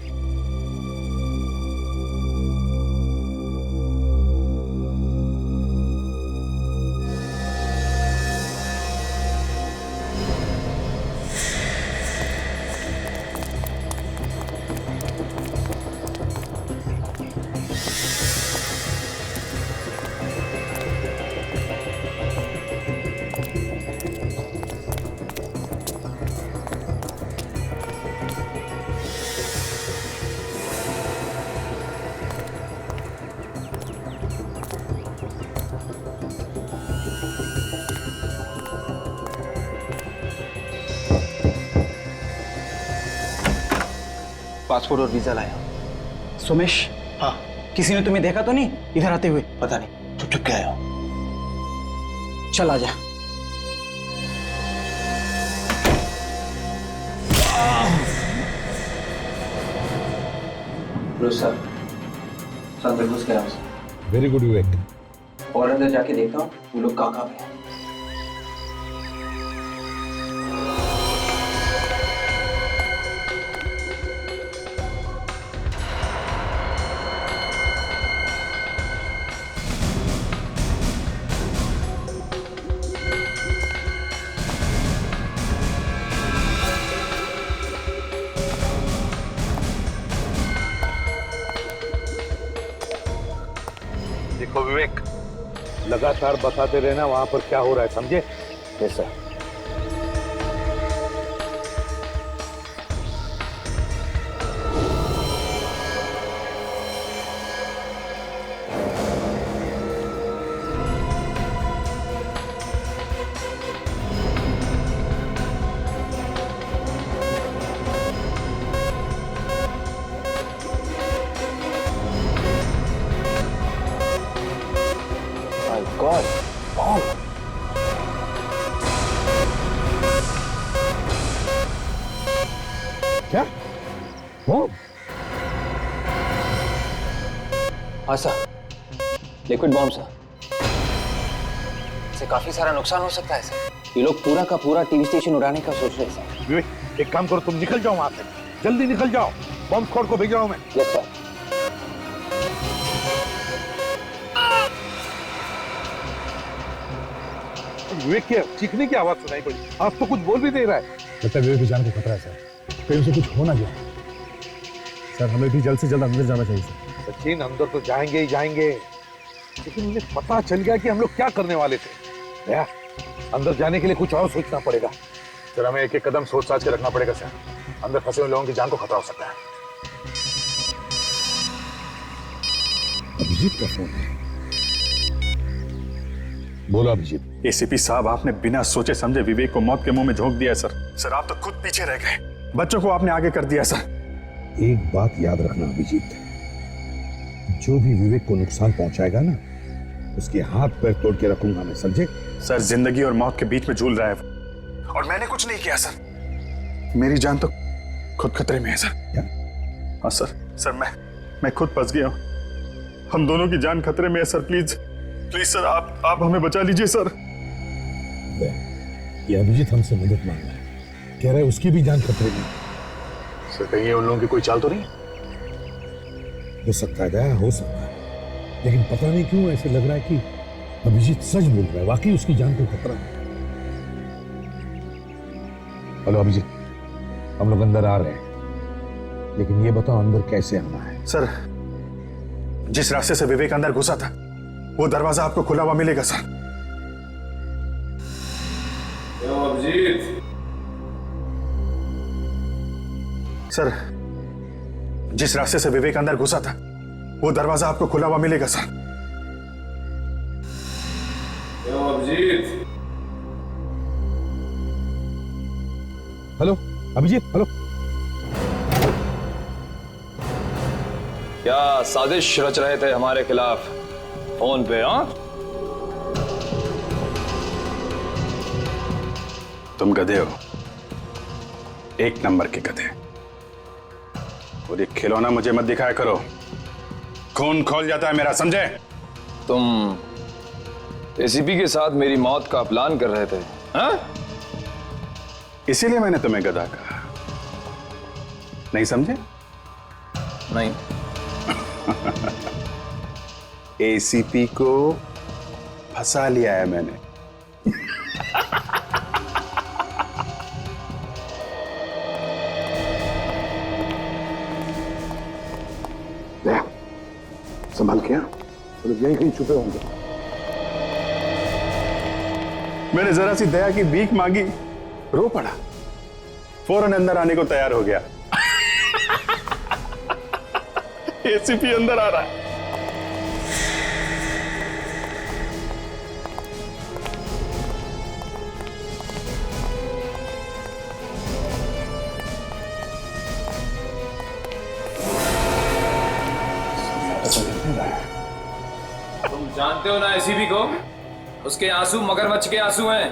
पासपोर्ट और वीजा लाया। सोमेश। हाँ। किसी ने तुम्हें देखा तो नहीं इधर आते हुए? पता नहीं, चुप चुप के आया हूं। चल आजा। सर, अंदर घुस गया। वेरी गुड विवेक। और अंदर जाके देखता हूँ वो लोग कहाँ पे हैं। देखो विवेक, लगातार बताते रहना वहां पर क्या हो रहा है, समझे? Yes sir. क्या? बॉम्ब? हाँ सर, लिक्विड बॉम्ब सर। इससे काफी सारा नुकसान हो सकता है सर। ये लोग पूरा का पूरा टीवी स्टेशन उड़ाने का सोच रहे हैं सर। विवेक, एक काम करो, तुम निकल जाओ वहां से, जल्दी निकल जाओ। बॉम्ब स्क्वाड को भेज रहा हूं मैं। Yes sir. विवेक की चीखने की आवाज सुनाई पड़ी, आज तो कुछ बोल भी नहीं रहा है। लगता है विवेक की जान को खतरा है सर, कहीं उसे कुछ हो ना गया। सर हमें भी जल्द से जल्द अंदर जाना चाहिए सर। सचिन, अंदर तो जाएंगे ही जाएंगे, लेकिन उन्हें पता चल गया कि हम लोग क्या करने वाले थे। दया, अंदर जाने के लिए कुछ और सोचना पड़ेगा। सर हमें एक एक कदम सोच साच के रखना पड़ेगा सर, अंदर फंसे हुए लोगों की जान को खतरा हो सकता है। अभिजीत का फोन है। बोलो अभिजीत। एसीपी साहब, आपने बिना सोचे समझे विवेक को मौत के मुंह में झोंक दिया सर। सर आप तो खुद पीछे रह गए, बच्चों को आपने आगे कर दिया सर। एक बात याद रखना अभिजीत, जो भी विवेक को नुकसान पहुंचाएगा ना, उसके हाथ पैर तोड़ के रखूंगा मैं, समझे? सर जिंदगी और मौत के बीच में झूल रहा है और मैंने कुछ नहीं किया सर। मेरी जान तो खुद खतरे में है सर। क्या? हाँ सर, सर मैं खुद फंस गया हूँ। हम दोनों की जान खतरे में है सर। प्लीज प्लीज सर, आप हमें बचा लीजिए सर। ये अभिजीत हमसे मदद मांग रहा है, कह रहा है उसकी भी जान खतरे में। सर कहीं उन लोगों की कोई चाल तो नहीं? हो सकता है दया, हो सकता है, लेकिन पता नहीं क्यों ऐसे लग रहा है कि अभिजीत सच बोल रहा है, वाकई उसकी जान को खतरा है। हेलो अभिजीत, हम लोग अंदर आ रहे हैं, लेकिन ये बताओ अंदर कैसे आना है? सर जिस रास्ते से विवेक अंदर घुसा था, वो दरवाजा आपको खुला हुआ मिलेगा सर। अभिजीत। सर जिस रास्ते से विवेक अंदर घुसा था, वो दरवाजा आपको खुला हुआ मिलेगा sir. Abhijeet. Hello Abhijeet, hello. क्या साजिश रच रहे थे हमारे खिलाफ फोन पे? हाँ, तुम गधे हो, एक नंबर के गधे। और ये खिलौना मुझे मत दिखाया करो, खून खोल जाता है मेरा, समझे? तुम एसीपी के साथ मेरी मौत का प्लान कर रहे थे? हाँ? इसीलिए मैंने तुम्हें गधा कहा, नहीं समझे? नहीं। एसीपी को फंसा लिया है मैंने। संभाल के, मतलब यहीं कहीं छुपे होंगे। मैंने जरा सी दया की भीख मांगी, रो पड़ा, फौरन अंदर आने को तैयार हो गया। एसीपी अंदर आ रहा है। तुम जानते हो ना एसीपी को, उसके आंसू मगरमच्छ के आंसू हैं।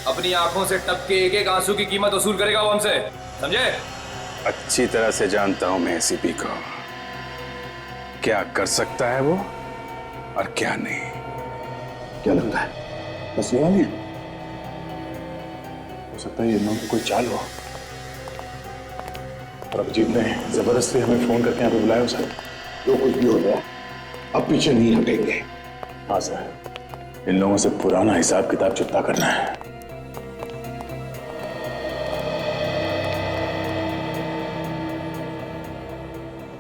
अपनी आंखों से टपके एक एक आंसू की कीमत वसूल करेगा वो हमसे, समझे? अच्छी तरह से जानता हूं मैं एसीपी को, क्या कर सकता है वो और क्या नहीं। क्या लगता है बस ये वाली? हो सकता है ये लोगों की कोई चाल हो, और अभिजीत ने जबरदस्ती हमें फोन करके यहाँ पे बुलाया सर। जो कुछ भी हो गया, अब पीछे नहीं हटेंगे। हाँ सर, इन लोगों से पुराना हिसाब किताब चुकता करना है।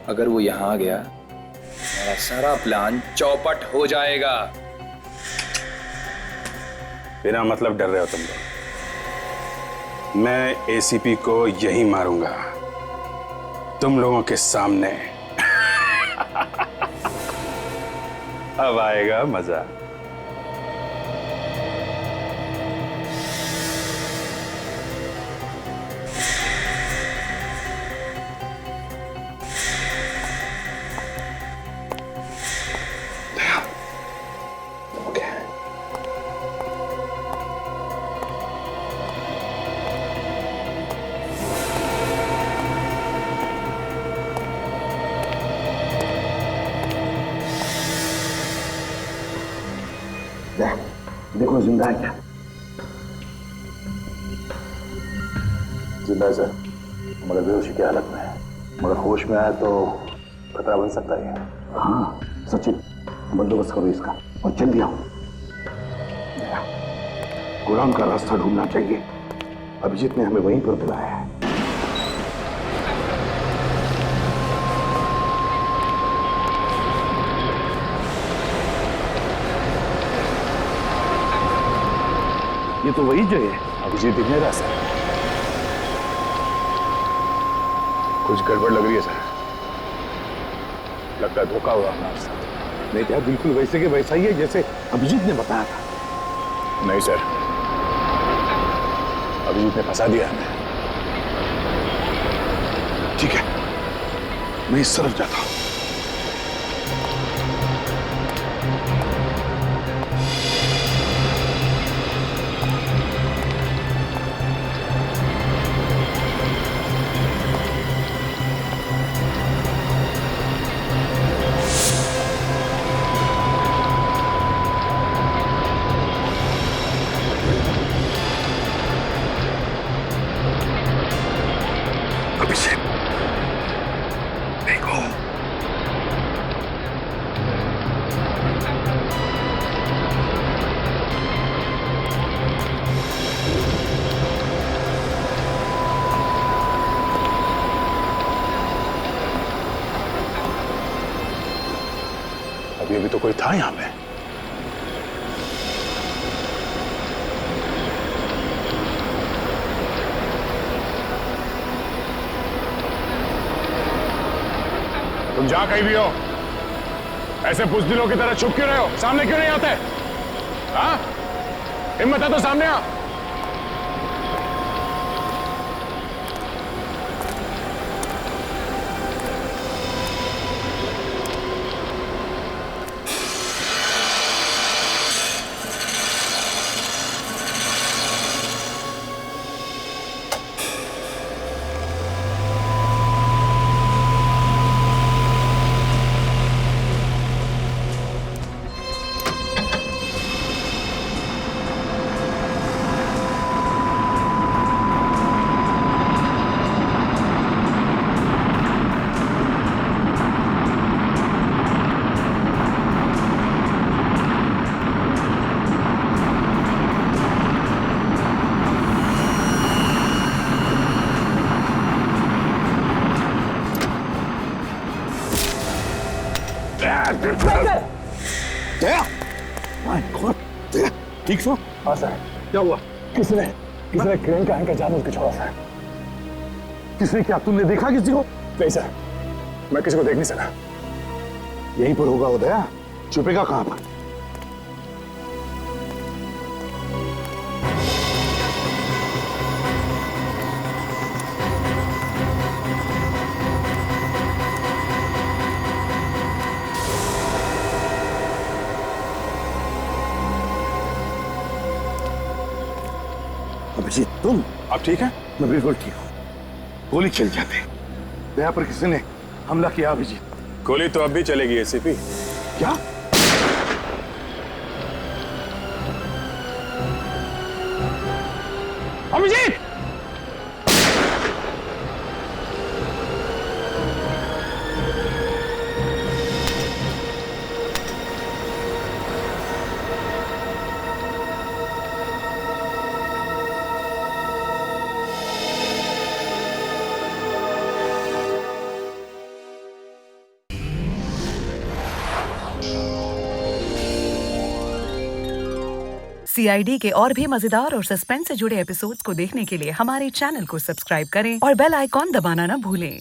अगर वो यहां आ गया, हमारा सारा प्लान चौपट हो जाएगा। बिना मतलब डर रहे हो तुम लोग। मैं एसीपी को यही मारूंगा, तुम लोगों के सामने। अब आएगा मजा। देखो जिंदा है क्या? जिंदा है सर, मगर बेहोशी की हालत में है, मगर होश में आया तो खतरा बन सकता है। हाँ सचिन, बंदोबस्त करो इसका और जल्दी आओ। गुलाम का रास्ता ढूंढना चाहिए, अभिजीत ने हमें वहीं पर बुलाया है। ये तो वही जगह है, अभिजीत दिखने रहा सर। कुछ गड़बड़ लग रही है सर, लगता है धोखा हुआ हमारे साथ। नहीं क्या, बिल्कुल वैसे के वैसा ही है जैसे अभिजीत ने बताया था। नहीं सर, अभिजीत ने फंसा दिया हमें। ठीक है, मैं इस तरफ जाता हूं। अभी तो कोई था यहां पे। तुम जहां कहीं भी हो, ऐसे बुज़दिलों की तरह छुप क्यों रहे हो? सामने क्यों नहीं आते? हाँ, हिम्मत है तो सामने आ। ठीक सो? हाँ सर। क्या हुआ? किसने क्रेन का एंकर जानबूझ के छोड़ा सर। किसने? क्या तुमने देखा किसी को? नहीं सर, मैं किसी को देख नहीं सका। यहीं पर होगा उदया, छुपेगा कहां पर? अभिजीत तुम? आप ठीक है? मैं बिल्कुल ठीक हूँ। गोली चल जाते, दया पर किसी ने हमला किया अभिजीत। गोली तो अब भी चलेगी एसीपी। क्या? अभिजीत! CID के और भी मजेदार और सस्पेंस से जुड़े एपिसोड्स को देखने के लिए हमारे चैनल को सब्सक्राइब करें और बेल आइकॉन दबाना ना भूलें।